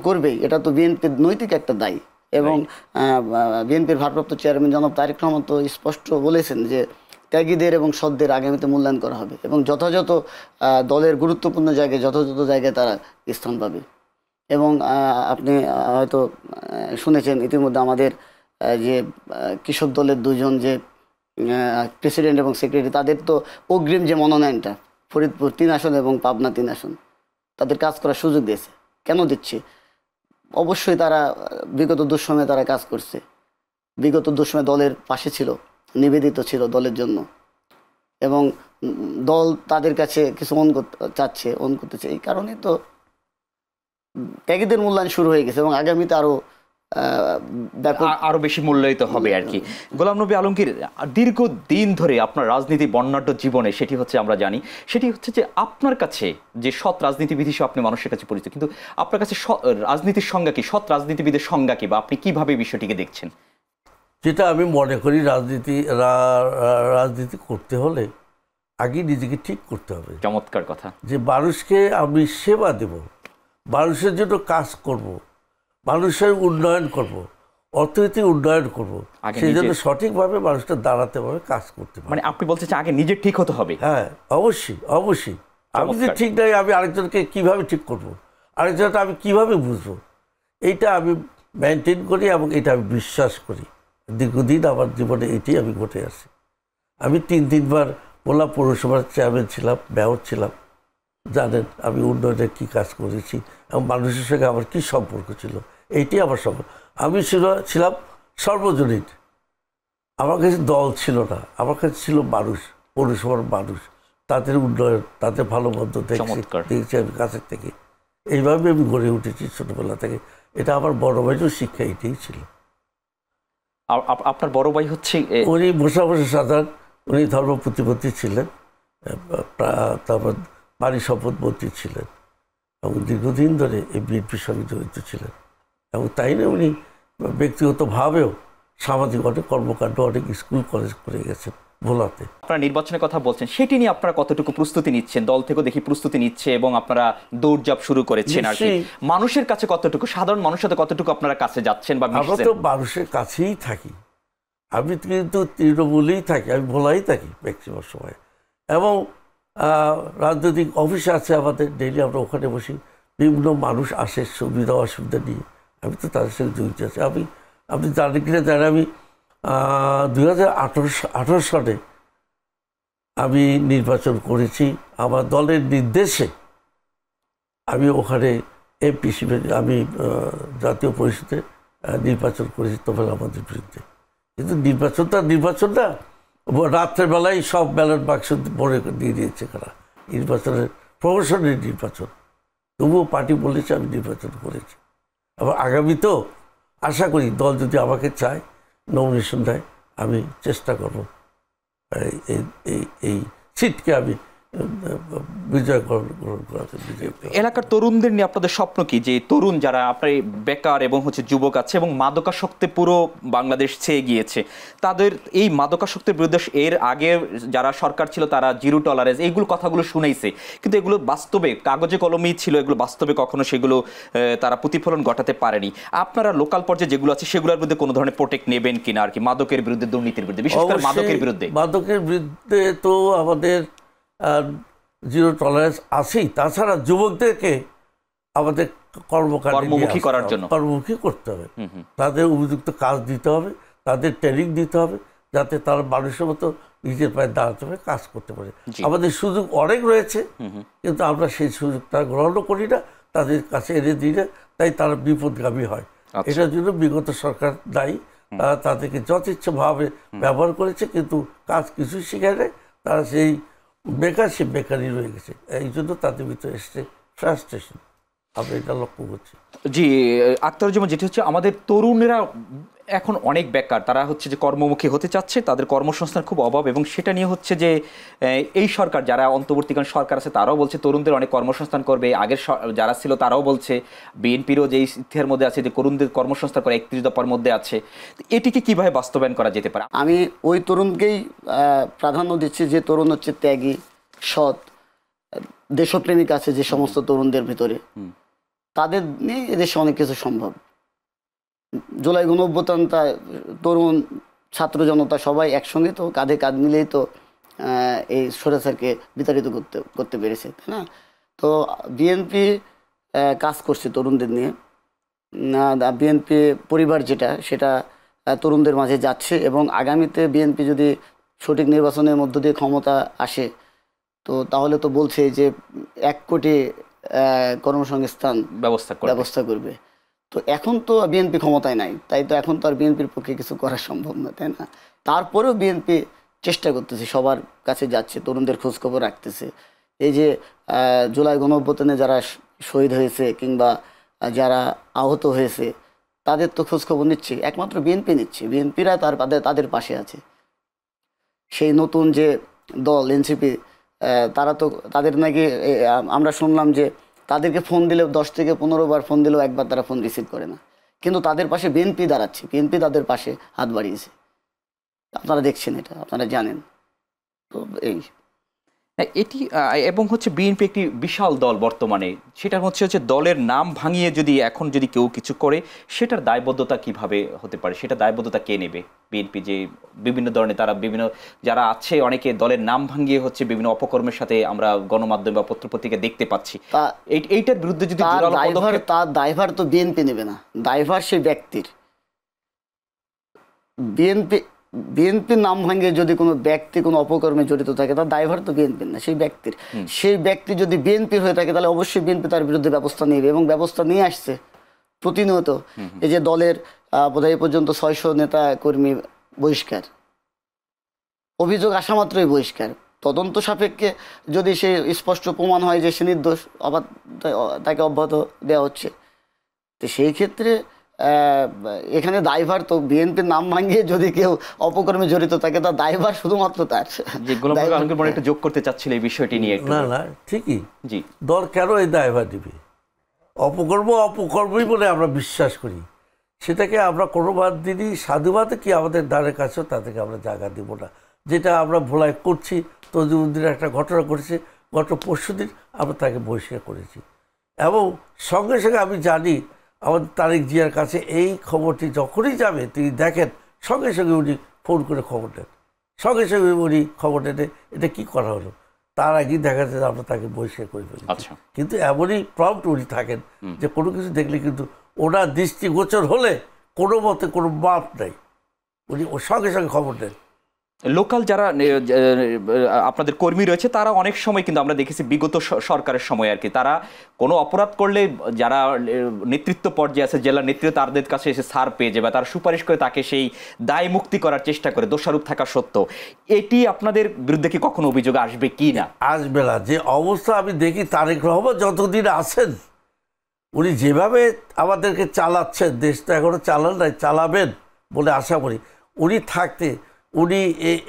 [SPEAKER 3] করবেই। এটা তো বিএনপির নৈতিক একটা দায়ী। এবং বিএনপির ভারপ্রাপ্ত চেয়ারম্যান জনাব তারেক রহমান তো স্পষ্ট বলেছেন যে ত্যাগীদের এবং সৎদের আগামীতে মূল্যায়ন করা হবে এবং যথাযথ দলের গুরুত্বপূর্ণ জায়গায় যথাযথ জায়গায় তারা স্থান পাবে। এবং আপনি হয়তো শুনেছেন ইতিমধ্যে আমাদের যে কৃষক দলের দুজন যে প্রেসিডেন্ট এবং সেক্রেটারি, তাদের তো অগ্রিম যে মনোনয়নটা ফরিদপুর 3 আসন এবং পাবনা 3 আসন তাদের কাজ করার সুযোগ দিয়েছে। কেন দিচ্ছে? অবশ্যই তারা বিগত দুঃসময়ে তারা কাজ করছে, বিগত দুঃসময়ে দলের পাশে ছিল, নিবেদিত ছিল দলের জন্য এবং দল তাদের কাছে কিছু অন করতেছে। এই কারণে তো ত্যাগীদের মূল্যায়ন শুরু হয়ে গেছে এবং আগামীতে
[SPEAKER 1] আরো বেশি মূল্যায়িত হবে আর কি। গোলাম নবী আলমগীর, দীর্ঘদিন ধরে আপনার রাজনীতি বর্ণাঢ্য জীবনে সেটি হচ্ছে আমরা জানি, সেটি হচ্ছে যে আপনার কাছে যে সৎ রাজনীতিবিদ হিসেবে আপনি মানুষের কাছে পরিচিত, কিন্তু আপনার কাছে রাজনীতির সংজ্ঞা কি, সৎ রাজনীতিবিদের সংজ্ঞা কি, বা আপনি কিভাবে বিষয়টিকে দেখছেন?
[SPEAKER 2] যেটা আমি মনে করি, রাজনীতি করতে হলে আগে নিজেকে ঠিক করতে হবে।
[SPEAKER 1] চমৎকার কথা। যে
[SPEAKER 2] মানুষকে আমি সেবা দেব, মানুষের জন্য কাজ করব, মানুষের উন্নয়ন করব, অর্থনৈতিক উন্নয়ন করব, সেই জন্য সঠিকভাবে মানুষটা দাঁড়াতে পারবে, কাজ করতে পারবে।
[SPEAKER 1] মানে আপনি বলতে চান আগে নিজে ঠিক হতে হবে?
[SPEAKER 2] হ্যাঁ, অবশ্যই অবশ্যই। আমি যে ঠিক নাই, আমি আরেকজনকে কিভাবে ঠিক করব, আরেকজনটা আমি কিভাবে বুঝবো, এইটা আমি মেনটেন করি এবং এটা আমি বিশ্বাস করি। দীর্ঘদিন আমার জীবনে এটি আমি ঘটে আসি। আমি 3বার ভোলা পৌরসভার চেয়ারম্যান ছিলাম, মেয়র ছিলাম। জানেন আমি উন্নয়নের কী কাজ করেছি এবং মানুষের সঙ্গে আমার কী সম্পর্ক ছিল, এইটি আমার সম্পর্ক। আমি ছিলাম সর্বজনীন। আমার কাছে দল ছিল না, আমার কাছে ছিল মানুষ, পৌরসভার মানুষ, তাদের উন্নয়ন, তাদের ভালো মন্দ দেখছি আমি কাছের থেকে। এইভাবে আমি গড়ে উঠেছি ছোটবেলা থেকে। এটা আমার বড় ভাইয়ের শিক্ষা এটাই ছিল।
[SPEAKER 1] আপনার বড় ভাই হচ্ছে
[SPEAKER 2] উনি মোশাররফ সাদাত, উনি ধর্ম প্রতিপত্তি ছিলেন, তারপর পানি সম্পদ মন্ত্রী ছিলেন এবং দীর্ঘদিন ধরে এই বিএনপির সঙ্গে জড়িত ছিলেন এবং তাই না উনি ব্যক্তিগতভাবেও সামাজিক অনেক কর্মকাণ্ড, অনেক স্কুল কলেজ করে গেছেন ভোলাতে।
[SPEAKER 1] আপনারা নির্বাচনের কথা বলছেন, সেটি নিয়ে আপনারা কতটুকু প্রস্তুতি নিচ্ছেন? দল থেকেও দেখি প্রস্তুতি নিচ্ছে এবং আপনারা দৌড়ঝাঁপ শুরু করেছেন আর কি। মানুষের কাছে কতটুকু, সাধারণ মানুষের সাথে কতটুকু আপনারা কাছে যাচ্ছেন বা
[SPEAKER 2] আমরা তো মানুষের কাছেই থাকি। আমি কিন্তু তৃণমূলেই থাকি, আমি ভোলাই থাকি ম্যাক্সিমাম সময় এবং রাজনৈতিক অফিস আছে আমাদের, ডেইলি আমরা ওখানে বসি। বিভিন্ন মানুষ আসে সুবিধা অসুবিধা নিয়ে, আমি তো তাদের সঙ্গে জড়িত আছি। আপনি জানেন কিনা জানেন, আমি 2018 সালে আমি নির্বাচন করেছি আমার দলের নির্দেশে। আমি ওখানে এমপি হিসেবে আমি জাতীয় পরিষদে নির্বাচন করেছি তোফায়েল আহমেদের বিরুদ্ধে। কিন্তু নির্বাচনটা রাত্রের বেলায় সব ব্যালট বাক্স ভরে দিয়ে দিয়েছে কারা, নির্বাচনের প্রহসনের নির্বাচন। তবুও পার্টি বলেছে আমি নির্বাচন করেছি। আবার আগামী তো আশা করি দল যদি আমাকে চায়, নমিনেশন দেয়, আমি চেষ্টা করব এই সিটকে আমি বিজয় গ্রহণ করাতে।
[SPEAKER 1] এলাকার তরুণদের নিয়ে আপনাদের স্বপ্ন কি? যে তরুণ যারা আপনার বেকার এবং হচ্ছে যুবক আছে এবং মাদকাসক্তে পুরো বাংলাদেশ ছেয়ে গিয়েছে, তাদের এই মাদকাসক্তের বিরুদ্ধে এর আগে যারা সরকার ছিল তারা জিরো টলারেন্স এইগুলো কথাগুলো শুনেইছে, কিন্তু এগুলো বাস্তবে কাগজে কলমেই ছিল, এগুলো বাস্তবে কখনো সেগুলো তারা প্রতিফলন ঘটাতে পারেনি। আপনারা লোকাল পর্যায়ে যেগুলো আছে সেগুলোর বিরুদ্ধে কোনো ধরনের প্রোটেক্ট নেবেন কিনা আর কি, মাদকের বিরুদ্ধে, দুর্নীতির বিরুদ্ধে, বিশেষ করে মাদকের বিরুদ্ধে?
[SPEAKER 2] মাদকের বিরুদ্ধে তো আমাদের জিরো টলারেন্স আছেই। তাছাড়া যুবকদেরকে আমাদের
[SPEAKER 1] কর্মমুখী করার জন্য
[SPEAKER 2] কর্মমুখী করতে হবে, তাদের উপযুক্ত কাজ দিতে হবে, তাদের ট্রেনিং দিতে হবে, যাতে তারা মানুষের মতো নিজের পায়ে দাঁড়াতে পারে, কাজ করতে পারে।
[SPEAKER 1] জি।
[SPEAKER 2] আমাদের সুযোগ অনেক রয়েছে, কিন্তু আমরা সেই সুযোগটা গ্রহণও করি না, তাদের কাছে এনে দিই না, তাই তারা বিপদগামী হয়।
[SPEAKER 1] আচ্ছা।
[SPEAKER 2] এটার জন্য বিগত সরকার দায়ী। তারা তাদেরকে যথেচ্ছভাবে ব্যবহার করেছে, কিন্তু কাজ কিছু শিখায় নেয়। তারা সেই বেকার, সে বেকারই রয়ে গেছে। এই জন্য তাদের ভিতরে এসছে ফ্রাস্ট্রেশন, আমরা এটা লক্ষ্য করছি।
[SPEAKER 1] জি, আখতারুজ্জামান, যেটি হচ্ছে আমাদের তরুণেরা এখন অনেক বেকার, তারা হচ্ছে যে কর্মমুখী হতে চাচ্ছে, তাদের কর্মসংস্থান খুব অভাব, এবং সেটা নিয়ে হচ্ছে যে এই সরকার, যারা অন্তর্বর্তীকালীন সরকার আছে তারাও বলছে তরুণদের অনেক কর্মসংস্থান করবে, আগের যারা ছিল তারাও বলছে, বিএনপিরও যে ইতিহার মধ্যে আছে যে তরুণদের কর্মসংস্থান করে 31 দফার মধ্যে আছে। এটিকে কিভাবে বাস্তবায়ন করা যেতে পারে?
[SPEAKER 3] আমি ওই তরুণকেই প্রাধান্য দিচ্ছি যে তরুণ হচ্ছে ত্যাগী, সৎ, দেশপ্রেমিক আছে যে সমস্ত তরুণদের ভিতরে, তাদের নিয়ে এদেশে অনেক কিছু সম্ভব। জুলাই গণঅভ্যুত্থানটা তরুণ, ছাত্র জনতা সবাই একসঙ্গে তো কাঁধে কাঁধ মিলেই তো এই স্বৈরাচারকে বিতাড়িত করতে পেরেছে, তাই না? তো বিএনপি কাজ করছে তরুণদের নিয়ে। বিএনপি পরিবার যেটা, সেটা তরুণদের মাঝে যাচ্ছে, এবং আগামীতে বিএনপি যদি সঠিক নির্বাচনের মধ্য দিয়ে ক্ষমতা আসে, তো তাহলে তো বলছে যে 1 কোটি কর্মসংস্থান ব্যবস্থা করবে। তো এখন তো বিএনপি ক্ষমতায় নাই, তাই তো এখন তো আর বিএনপির পক্ষে কিছু করা সম্ভব না, তাই না? তারপরেও বিএনপি চেষ্টা করতেছে, সবার কাছে যাচ্ছে, তরুণদের খোঁজখবর রাখতেছে। এই যে জুলাই গণঅভ্যুত্থানে যারা শহীদ হয়েছে কিংবা যারা আহত হয়েছে, তাদের তো খোঁজখবর নিচ্ছে, একমাত্র বিএনপি নিচ্ছে। বিএনপিরা তাদের পাশে আছে। সেই নতুন যে দল এনসিপি, তারা তো তাদের নাকি আমরা শুনলাম যে তাদেরকে ফোন দিলেও 10 থেকে 15 বার ফোন দিলেও একবার তারা ফোন রিসিভ করে না, কিন্তু তাদের পাশে বিএনপি দাঁড়াচ্ছে, বিএনপি তাদের পাশে হাত বাড়িয়েছে। আপনারা দেখছেন, এটা আপনারা জানেন। তো এই
[SPEAKER 1] এটি এবং হচ্ছে বিএনপি একটি বিশাল দল বর্তমানে, সেটা হচ্ছে দলের নাম ভাঙিয়ে যদি এখন যদি কেউ কিছু করে, সেটার দায়বদ্ধতা কিভাবে হতে পারে, সেটা দায়বদ্ধতা কে নেবে? বিএনপি যে বিভিন্ন ধরনের, তারা বিভিন্ন যারা আছে, অনেকে দলের নাম ভাঙিয়ে হচ্ছে বিভিন্ন অপকর্মের সাথে আমরা গণমাধ্যমে বা পত্রপত্রিকা দেখতে পাচ্ছি। এইটার বিরুদ্ধে যদি
[SPEAKER 3] তার দায়ভার তো বিএনপি নেবে না, দায়ভার সেই ব্যক্তির। বিএনপির নাম ভাঙিয়ে যদি কোনো ব্যক্তি কোনো অপকর্মে জড়িত থাকে, তার দায়ভার তো বিএনপির না, সেই ব্যক্তির। সেই ব্যক্তি যদি বিএনপির হয়ে থাকে, তাহলে অবশ্যই বিএনপি তার বিরুদ্ধে ব্যবস্থা নেবে, এবং ব্যবস্থা নিয়ে আসছে প্রতিনিয়ত। এই যে দলের বোধহয় পর্যন্ত 600 নেতা কর্মী বহিষ্কার, অভিযোগ আসা মাত্রই বহিষ্কার। তদন্ত সাপেক্ষে যদি সে স্পষ্ট প্রমাণ হয় যে সে নির্দোষ, আবার তাকে অব্যাহত দেওয়া হচ্ছে। তো সেই ক্ষেত্রে এখানে দায়ভার তো বিএনপির নাম ভাঙিয়ে যদি কেউ অপকর্মে জড়িত থাকে, তার দায়ভার শুধুমাত্র তার।
[SPEAKER 1] একটু যোগ করতে চাচ্ছিল এই বিষয়টি নিয়ে।
[SPEAKER 2] না, ঠিকই।
[SPEAKER 1] জি,
[SPEAKER 2] দল কেন এই দায়ভার দিবে? অপকর্মই বলে আমরা বিশ্বাস করি, সেটাকে আমরা কোনোবার দিনই সাধুবাদ কি আমাদের দ্বারের কাছেও তাদেরকে আমরা জায়গা দিব না। যেটা আমরা ভোলাই করছি, তজুমুদ্দিন একটা ঘটনা করেছে, গত পরশুদিন আমরা তাকে বহিষ্কার করেছি। এবং সঙ্গে সঙ্গে আমি জানি আমাদের তারেক জিয়ার কাছে এই খবরটি যখনই যাবে, তিনি দেখেন সঙ্গে সঙ্গে উনি ফোন করে খবর নেন, সঙ্গে সঙ্গে উনি খবর নেন এটা কি করা হলো। তার আগেই দেখা যায় যে আমরা তাকে বহিষ্কার করে ফেলি। কিন্তু এমনই প্রম্পট উনি থাকেন যে কোনো কিছু দেখলে কিন্তু ওনার দৃষ্টিগোচর হলে কোনো মতে কোনো মাপ নাই, উনি ওর সঙ্গে সঙ্গে খবর নেন।
[SPEAKER 1] লোকাল যারা আপনাদের কর্মী রয়েছে, তারা অনেক সময় কিন্তু আমরা দেখেছি বিগত সরকারের সময় আর কি, তারা কোনো অপরাধ করলে যারা নেতৃত্ব পর্যায়ে আছে, জেলা নেতৃত্ব, তাদের কাছে এসে ছাড় পেয়ে যায় বা তারা সুপারিশ করে তাকে সেই দায় মুক্তি করার চেষ্টা করে, দোষারোপ থাকা সত্ত্বেও। এটি আপনাদের বিরুদ্ধে কি কখনো অভিযোগ আসবে কি না?
[SPEAKER 2] আসবে না। যে অবস্থা আমি দেখি, তারেক রহমান যতদিন আছেন, উনি যেভাবে আমাদেরকে চালাচ্ছেন, দেশটা এখনো চালান নাই, চালাবেন বলে আশা করি। উনি থাকতে উনি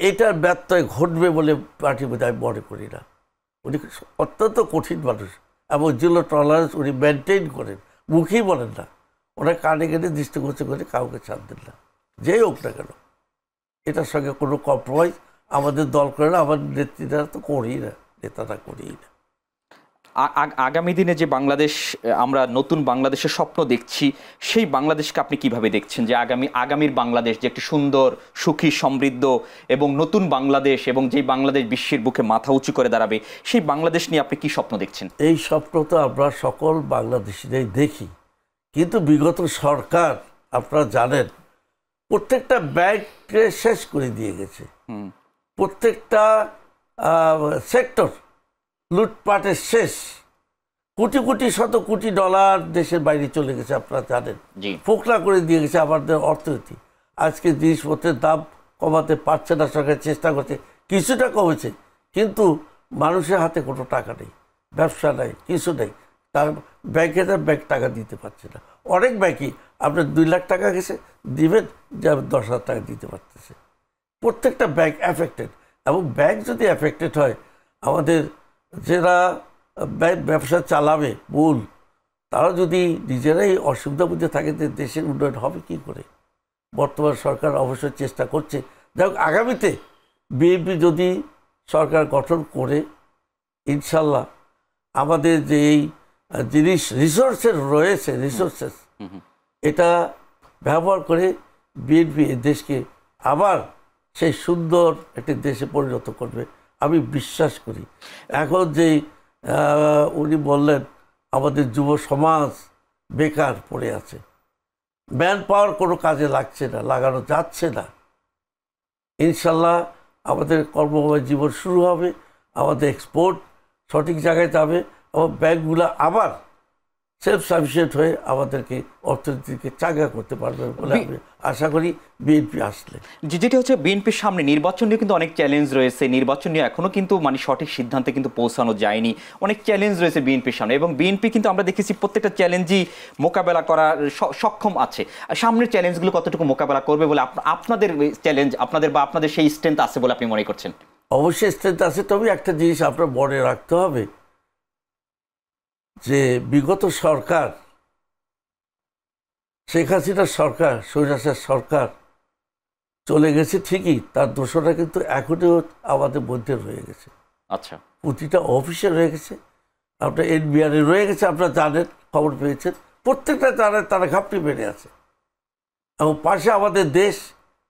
[SPEAKER 2] এটার ব্যত্যয় ঘটবে বলে পার্টির মধ্যে আমি মনে করি না। উনি অত্যন্ত কঠিন মানুষ, এবং জিরো টলারেন্স উনি মেনটেন করেন, মুখেই বলেন না, ওনার কানে কেটে দৃষ্টিগোচর করে কাউকে ছাড় দেন না, যেই হোক না কেন। এটার সঙ্গে কোনো কম্প্রোমাইজ আমাদের দল করে না, আমাদের নেতৃত্বরা তো করেই না, নেতারা করেই না।
[SPEAKER 1] আগামী দিনে যে বাংলাদেশ, আমরা নতুন বাংলাদেশের স্বপ্ন দেখছি, সেই বাংলাদেশকে আপনি কিভাবে দেখছেন? যে আগামীর বাংলাদেশ যে একটি সুন্দর, সুখী, সমৃদ্ধ এবং নতুন বাংলাদেশ, এবং যেই বাংলাদেশ বিশ্বের বুকে মাথা উঁচু করে দাঁড়াবে, সেই বাংলাদেশ নিয়ে আপনি কি স্বপ্ন দেখছেন?
[SPEAKER 2] এই স্বপ্ন তো আমরা সকল বাংলাদেশিরাই দেখি, কিন্তু বিগত সরকার আপনারা জানেন প্রত্যেকটা ব্যাংককে শেষ করে দিয়ে গেছে, প্রত্যেকটা সেক্টর লুটপাটের শেষ, কোটি কোটি শত কোটি ডলার দেশের বাইরে চলে গেছে, আপনারা জানেন, ফোকলা করে দিয়ে গেছে আমাদের অর্থনীতি। আজকে জিনিসপত্রের দাম কমাতে পারছে না, সরকার চেষ্টা করছে, কিছুটা কমেছে, কিন্তু মানুষের হাতে কোনো টাকা নেই, ব্যবসা নাই, কিছু নেই, তার ব্যাংকে ব্যাংক টাকা দিতে পারছে না। অনেক ব্যাংকই আপনার 2 লাখ টাকা গেছে দিবেন, যে 10,000 টাকা দিতে পারতেছে। প্রত্যেকটা ব্যাংক অ্যাফেক্টেড, এবং ব্যাংক যদি অ্যাফেক্টেড হয়, আমাদের যারা ব্যবসা চালাবে মূল, তারা যদি নিজেরাই অসুবিধার মধ্যে থাকে, দেশের উন্নয়ন হবে কি করে? বর্তমান সরকার অবশ্যই চেষ্টা করছে। যাই হোক, আগামীতে বিএনপি যদি সরকার গঠন করে, ইনশাল্লাহ আমাদের যে এই জিনিস রিসোর্সেস রয়েছে, রিসোর্সেস এটা ব্যবহার করে বিএনপি দেশকে আবার সেই সুন্দর একটি দেশে পরিণত করবে, আমি বিশ্বাস করি। এখন যেই উনি বললেন আমাদের যুব সমাজ বেকার পড়ে আছে, ম্যান পাওয়ার কোনো কাজে লাগছে না, লাগানো যাচ্ছে না, ইনশাল্লাহ আমাদের কর্মময় জীবন শুরু হবে, আমাদের এক্সপোর্ট সঠিক জায়গায় যাবে, এবং ব্যাংকগুলো আবার সেলফ সাফিসিয়েন্ট হয়ে আমাদেরকে অর্থনীতিকে চাঙ্গা করতে পারবে বলে আমি আশা করি বিএনপি আসলে।
[SPEAKER 1] যেটা হচ্ছে বিএনপির সামনে নির্বাচন নিয়ে কিন্তু অনেক চ্যালেঞ্জ রয়েছে, নির্বাচন নিয়ে এখনো কিন্তু মানে সঠিক সিদ্ধান্তে কিন্তু পৌঁছানো যায়নি, অনেক চ্যালেঞ্জ রয়েছে বিএনপির সামনে, এবং বিএনপি কিন্তু আমরা দেখেছি প্রত্যেকটা চ্যালেঞ্জই মোকাবেলা করার সক্ষম আছে। সামনের চ্যালেঞ্জগুলো কতটুকু মোকাবেলা করবে বলে আপনাদের চ্যালেঞ্জ, আপনাদের সেই স্ট্রেংথ আছে বলে আপনি মনে করছেন?
[SPEAKER 2] অবশ্যই স্ট্রেংথ আছে, তবে একটা জিনিস আপনার মনে রাখতে হবে যে বিগত সরকার, শেখ হাসিনার সরকার, স্বৈরাচার সরকার চলে গেছে ঠিকই, তার দোষটা কিন্তু এখনও আমাদের মধ্যে রয়ে গেছে।
[SPEAKER 1] আচ্ছা,
[SPEAKER 2] প্রতিটা অফিসে রয়ে গেছে, আপনার এনবিআরে রয়ে গেছে, আপনারা জানেন, খবর পেয়েছেন, প্রত্যেকটা তারা ঘাপটি বেড়ে আছে, এবং পাশে আমাদের দেশ,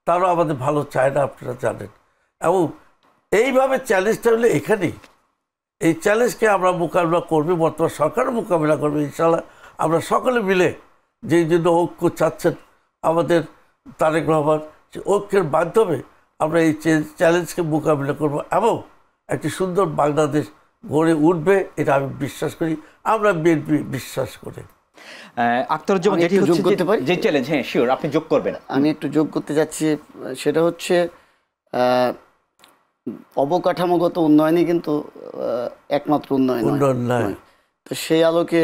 [SPEAKER 2] তারও আমাদের ভালো চায় না, আপনারা জানেন। এবং এইভাবে চ্যালেঞ্জটা হলে এখানেই, এই চ্যালেঞ্জকে আমরা মোকাবিলা করবে, বর্তমান সরকারও মোকাবিলা করবে ইনশাল্লাহ। আমরা সকলে মিলে যেই জন্য ঐক্য চাচ্ছেন আমাদের তারেক রহমান, যে ঐক্যের মাধ্যমে আমরা এই চ্যালেঞ্জকে মোকাবিলা করব, এবং একটি সুন্দর বাংলাদেশ গড়ে উঠবে, এটা আমি বিশ্বাস করি, আমরা বিএনপি বিশ্বাস করি।
[SPEAKER 1] আখতারুজ্জামান, যেটি যোগ করতে পারি যে চ্যালেঞ্জ, হ্যাঁ শিওর, আপনি যোগ করবেন।
[SPEAKER 3] আমি একটু যোগ করতে যাচ্ছি, সেটা হচ্ছে অবকাঠামোগত উন্নয়নই কিন্তু একমাত্র উন্নয়ন নয়। তো সেই আলোকে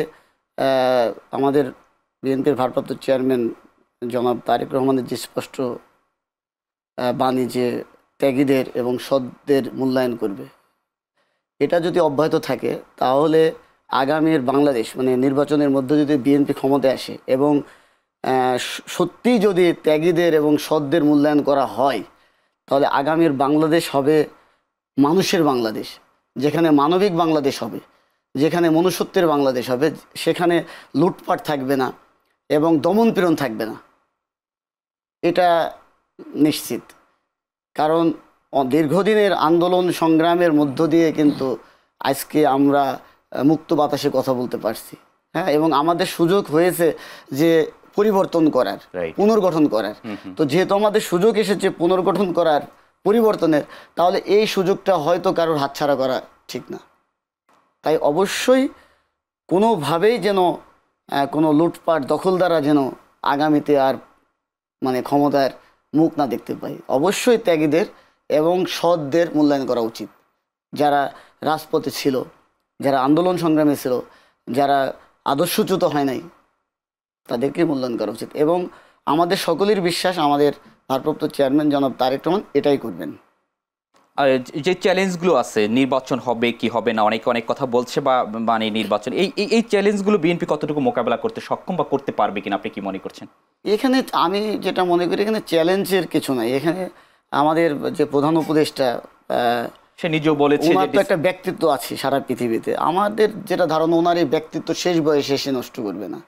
[SPEAKER 3] আমাদের বিএনপির ভারপ্রাপ্ত চেয়ারম্যান জনাব তারেক রহমানের যে স্পষ্ট বাণী যে ত্যাগীদের এবং সৎদের মূল্যায়ন করবে, এটা যদি অব্যাহত থাকে, তাহলে আগামীর বাংলাদেশ, মানে নির্বাচনের মধ্যে যদি বিএনপি ক্ষমতায় আসে এবং সত্যিই যদি ত্যাগীদের এবং সৎদের মূল্যায়ন করা হয়, তাহলে আগামীর বাংলাদেশ হবে মানুষের বাংলাদেশ, যেখানে মানবিক বাংলাদেশ হবে, যেখানে মনুষ্যত্বের বাংলাদেশ হবে, সেখানে লুটপাট থাকবে না এবং দমনপীড়ন থাকবে না, এটা নিশ্চিত। কারণ দীর্ঘদিনের আন্দোলন সংগ্রামের মধ্য দিয়ে কিন্তু আজকে আমরা মুক্ত বাতাসে কথা বলতে পারছি, হ্যাঁ, এবং আমাদের সুযোগ হয়েছে যে পরিবর্তন করার, পুনর্গঠন করার। তো যেহেতু আমাদের সুযোগ এসেছে পুনর্গঠন করার, পরিবর্তনের, তাহলে এই সুযোগটা হয়তো কারোর হাতছাড়া করা ঠিক না। তাই অবশ্যই কোনোভাবেই যেন কোনো লুটপাট দখলদাররা যেন আগামীতে আর মানে ক্ষমতার মুখ না দেখতে পাই। অবশ্যই ত্যাগীদের এবং সৎদের মূল্যায়ন করা উচিত, যারা রাজপথে ছিল, যারা আন্দোলন সংগ্রামে ছিল, যারা আদর্শচ্যুত হয় নাই, তাদেরকে মূল্যায়ন করা উচিত। এবং আমাদের সকলের বিশ্বাস আমাদের ভারপ্রাপ্ত চেয়ারম্যান জনাব তারেক রহমান এটাই করবেন।
[SPEAKER 1] আর যে চ্যালেঞ্জগুলো আছে, নির্বাচন হবে কি হবে না, অনেক কথা বলছে, বা মানে নির্বাচন, এই চ্যালেঞ্জগুলো বিএনপি কতটুকু মোকাবেলা করতে সক্ষম বা করতে পারবে কিনা, আপনি কি মনে করছেন?
[SPEAKER 3] এখানে আমি যেটা মনে করি, এখানে চ্যালেঞ্জের কিছু নাই। এখানে আমাদের যে প্রধান উপদেষ্টা,
[SPEAKER 1] সে নিজেও বলেছে
[SPEAKER 3] ওনার তো একটা ব্যক্তিত্ব আছে সারা পৃথিবীতে। আমাদের যেটা ধারণা, ওনার এই ব্যক্তিত্ব শেষ বয়সে এসে নষ্ট করবে না।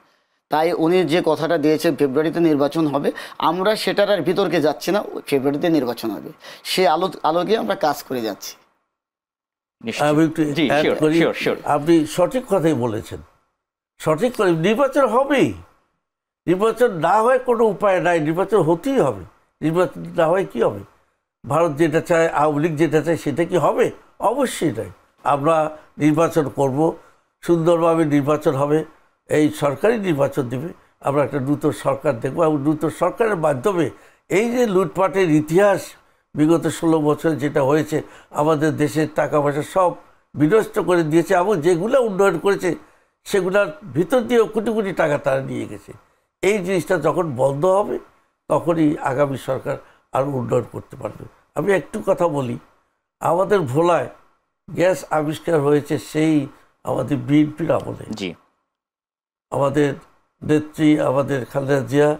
[SPEAKER 3] তাই উনি যে কথাটা দিয়েছে ফেব্রুয়ারিতে নির্বাচন হবে, আমরা সেটার আর বিতর্কে যাচ্ছি না, ফেব্রুয়ারিতে নির্বাচন হবে, সে আলোকে আমরা কাজ করে যাচ্ছি।
[SPEAKER 2] আপনি সঠিক কথাই বলেছেন, সঠিক নির্বাচন হবেই, নির্বাচন না হয় কোনো উপায় নাই, নির্বাচন হতেই হবে। নির্বাচন না হয় কী হবে? ভারত যেটা চায়, আওয়ামী লীগ যেটা চায়, সেটা কি হবে? অবশ্যই নয়। আমরা নির্বাচন করব, সুন্দরভাবে নির্বাচন হবে, এই সরকারি নির্বাচন দেবে, আমরা একটা নূতন সরকার দেখব এবং নূতন সরকারের মাধ্যমে এই যে লুটপাটের ইতিহাস বিগত 16 বছরে যেটা হয়েছে, আমাদের দেশের টাকা পয়সা সব বিনষ্ট করে দিয়েছে এবং যেগুলো উন্নয়ন করেছে সেগুলোর ভিতর দিয়েও কোটি কোটি টাকা তারা নিয়ে গেছে। এই জিনিসটা যখন বন্ধ হবে তখনই আগামী সরকার আরও উন্নয়ন করতে পারবে। আমি একটু কথা বলি, আমাদের ভোলায় গ্যাস আবিষ্কার হয়েছে সেই আমাদের বিএনপির আমলে।
[SPEAKER 1] জি,
[SPEAKER 2] আমাদের নেত্রী, আমাদের খালেদা জিয়া,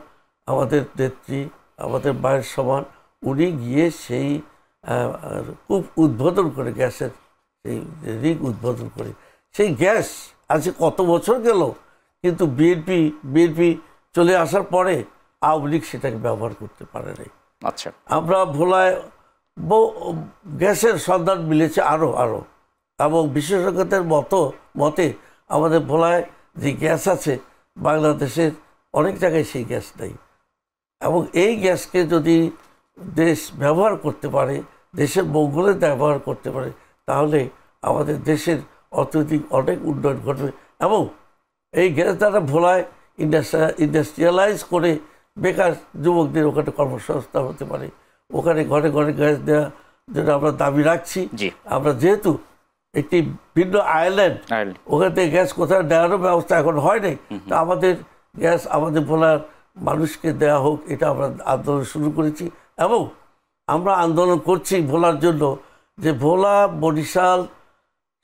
[SPEAKER 2] আমাদের নেত্রী, আমাদের মায়ের সমান, উনি গিয়ে সেই কূপ উদ্বোধন করে, গ্যাসের সেই রিং উদ্বোধন করে সেই গ্যাস আজকে কত বছর গেল, কিন্তু বিএনপি চলে আসার পরে আওয়ামী লীগ সেটাকে ব্যবহার করতে পারে নাই।
[SPEAKER 1] আচ্ছা,
[SPEAKER 2] আমরা ভোলায় গ্যাসের সন্ধান মিলেছে আরও এবং বিশেষজ্ঞদের মতে আমাদের ভোলায় যে গ্যাস আছে বাংলাদেশের অনেক জায়গায় সেই গ্যাস নেই এবং এই গ্যাসকে যদি দেশ ব্যবহার করতে পারে, দেশের মঙ্গলে ব্যবহার করতে পারে, তাহলে আমাদের দেশের অর্থনৈতিক অনেক উন্নয়ন ঘটবে এবং এই গ্যাস দ্বারা ভোলায় ইন্ডাস্ট্রিয়ালাইজ করে বেকার যুবকদের ওখানে কর্মসংস্থান হতে পারে। ওখানে ঘরে ঘরে গ্যাস দেওয়ার জন্য আমরা দাবি রাখছি। আমরা যেহেতু একটি ভিন্ন আয়ারল্যান্ড, ওখান থেকে গ্যাস কোথাও দেওয়ারও ব্যবস্থা এখন হয় নাই, তা আমাদের গ্যাস আমাদের ভোলার মানুষকে দেওয়া হোক, এটা আমরা আন্দোলন শুরু করেছি এবং আমরা আন্দোলন করছি ভোলার জন্য যে ভোলা বরিশাল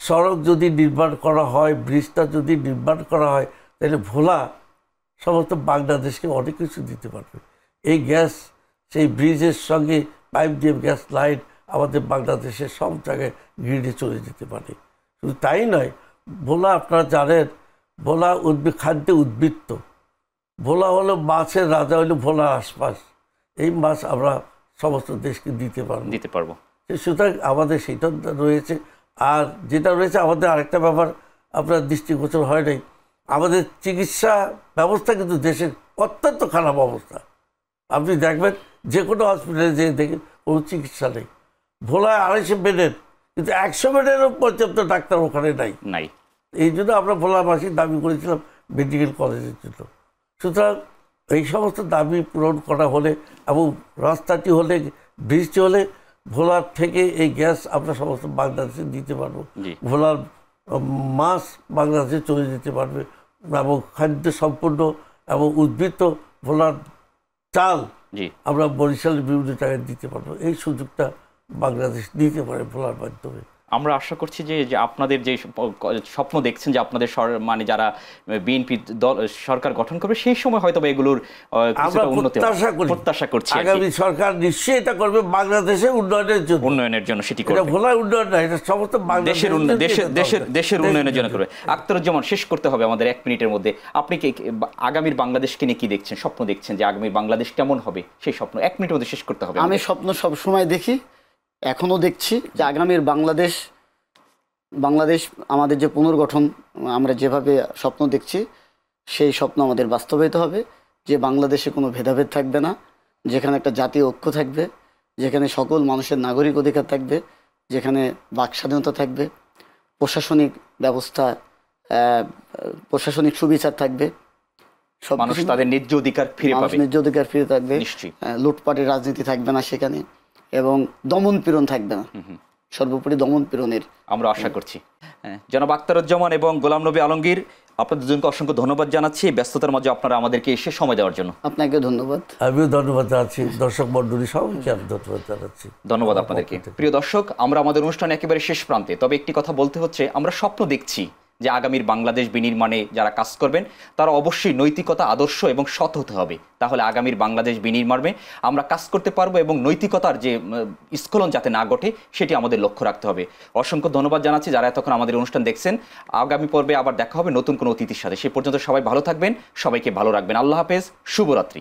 [SPEAKER 2] সড়ক যদি নির্মাণ করা হয়, ব্রিজটা যদি নির্মাণ করা হয়, তাহলে ভোলা সমস্ত বাংলাদেশকে অনেক কিছু দিতে পারবে। এই গ্যাস সেই ব্রিজের সঙ্গে পাইপ দিয়ে গ্যাস লাইন আমাদের বাংলাদেশের সব জায়গায় গ্রিডে চলে যেতে পারে। শুধু তাই নয়, ভোলা আপনারা জানেন, ভোলা খাদ্যে উদ্বৃত্ত। ভোলা হলো মাছের রাজা, হলো ভোলার আশপাশ। এই মাছ আমরা সমস্ত দেশকে দিতে পারবো। সুতরাং আমাদের সেটা রয়েছে। আর যেটা রয়েছে আমাদের আরেকটা ব্যাপার আপনার দৃষ্টিগোচর হয় নাই, আমাদের চিকিৎসা ব্যবস্থা কিন্তু দেশের অত্যন্ত খারাপ অবস্থা। আপনি দেখবেন যে কোনো হসপিটালে যে দেখেন কোনো চিকিৎসা নেই। ভোলায় 250 বেডের, কিন্তু 100 বেডেরও পর্যাপ্ত ডাক্তার ওখানে নাই। এই জন্য আমরা ভোলাবাসী দাবি করেছিলাম মেডিকেল কলেজের জন্য। সুতরাং এই সমস্ত দাবি পূরণ করা হলে এবং রাস্তাটি হলে, ব্রিজটি হলে, ভোলার থেকে এই গ্যাস আমরা সমস্ত বাংলাদেশে দিতে পারবো। ভোলার মাছ বাংলাদেশে চলে যেতে পারবে এবং খাদ্য সম্পূর্ণ এবং উদ্বৃত্ত ভোলার চাল আমরা বরিশালের বিভিন্ন জায়গায় দিতে পারবো। এই সুযোগটা বাংলাদেশ দিতে পারে ভোলার মাধ্যমে।
[SPEAKER 1] আমরা আশা করছি যে আপনাদের যে স্বপ্ন দেখছেন যে আপনাদের মানে যারা বিএনপি দল সরকার গঠন করবে সেই সময় হয়তো এগুলোর প্রত্যাশা করছি
[SPEAKER 2] আগামী সরকার নিশ্চয়ই এটা করবে বাংলাদেশের উন্নয়নের জন্য সেটি করবে। ভোলার উন্নয়ন না, এটা সমস্ত
[SPEAKER 1] দেশের উন্নয়নের জন্য করবে। আখতারুজ্জামান, শেষ করতে হবে আমাদের 1 মিনিটের মধ্যে। আপনি কি আগামীর বাংলাদেশকে নিয়ে কি দেখছেন, স্বপ্ন দেখছেন যে আগামীর বাংলাদেশ কেমন হবে, সেই স্বপ্ন 1 মিনিটের মধ্যে শেষ করতে হবে।
[SPEAKER 3] আমি স্বপ্ন সবসময় দেখি, এখনও দেখছি যে আগামীর বাংলাদেশ আমাদের যে পুনর্গঠন আমরা যেভাবে স্বপ্ন দেখছি সেই স্বপ্ন আমাদের বাস্তবায়িত হবে। যে বাংলাদেশে কোনো ভেদাভেদ থাকবে না, যেখানে একটা জাতীয় ঐক্য থাকবে, যেখানে সকল মানুষের নাগরিক অধিকার থাকবে, যেখানে বাক স্বাধীনতা থাকবে, প্রশাসনিক ব্যবস্থা, প্রশাসনিক সুবিচার থাকবে,
[SPEAKER 1] মানুষ তাদের ন্যায্য অধিকার ফিরে
[SPEAKER 3] থাকবে, লুটপাটের রাজনীতি থাকবে না সেখানে, এবং দমন পীড়ন থাকবে না, সর্বোপরি দমন পীড়নের
[SPEAKER 1] আমরা আশা করছি। জনাব আখতারুজ্জামান এবং গোলাম নবী আলমগীর, আপনাদের দুজনকে অসংখ্য ধন্যবাদ জানাচ্ছি ব্যস্ততার মাঝে আপনারা আমাদেরকে এসে সময় দেওয়ার জন্য।
[SPEAKER 3] আপনাকে ধন্যবাদ।
[SPEAKER 2] আমিও ধন্যবাদ জানাচ্ছি দর্শক মণ্ডলী সবাইকে আমি ধন্যবাদ জানাচ্ছি।
[SPEAKER 1] ধন্যবাদ আপনাদেরকে। প্রিয় দর্শক, আমরা আমাদের অনুষ্ঠান একেবারে শেষ প্রান্তে, তবে একটি কথা বলতে হচ্ছে, আমরা স্বপ্ন দেখছি যে আগামীর বাংলাদেশ বিনির্মাণে যারা কাজ করবেন তারা অবশ্যই নৈতিকতা, আদর্শ এবং সৎ হতে হবে। তাহলে আগামীর বাংলাদেশ বিনির্মাণে আমরা কাজ করতে পারবো এবং নৈতিকতার যে স্খলন যাতে না ঘটে সেটি আমাদের লক্ষ্য রাখতে হবে। অসংখ্য ধন্যবাদ জানাচ্ছি যারা এতক্ষণ আমাদের অনুষ্ঠান দেখছেন। আগামী পর্বে আবার দেখা হবে নতুন কোনো অতিথির সাথে। সে পর্যন্ত সবাই ভালো থাকবেন, সবাইকে ভালো রাখবেন। আল্লাহ হাফেজ, শুভরাত্রি।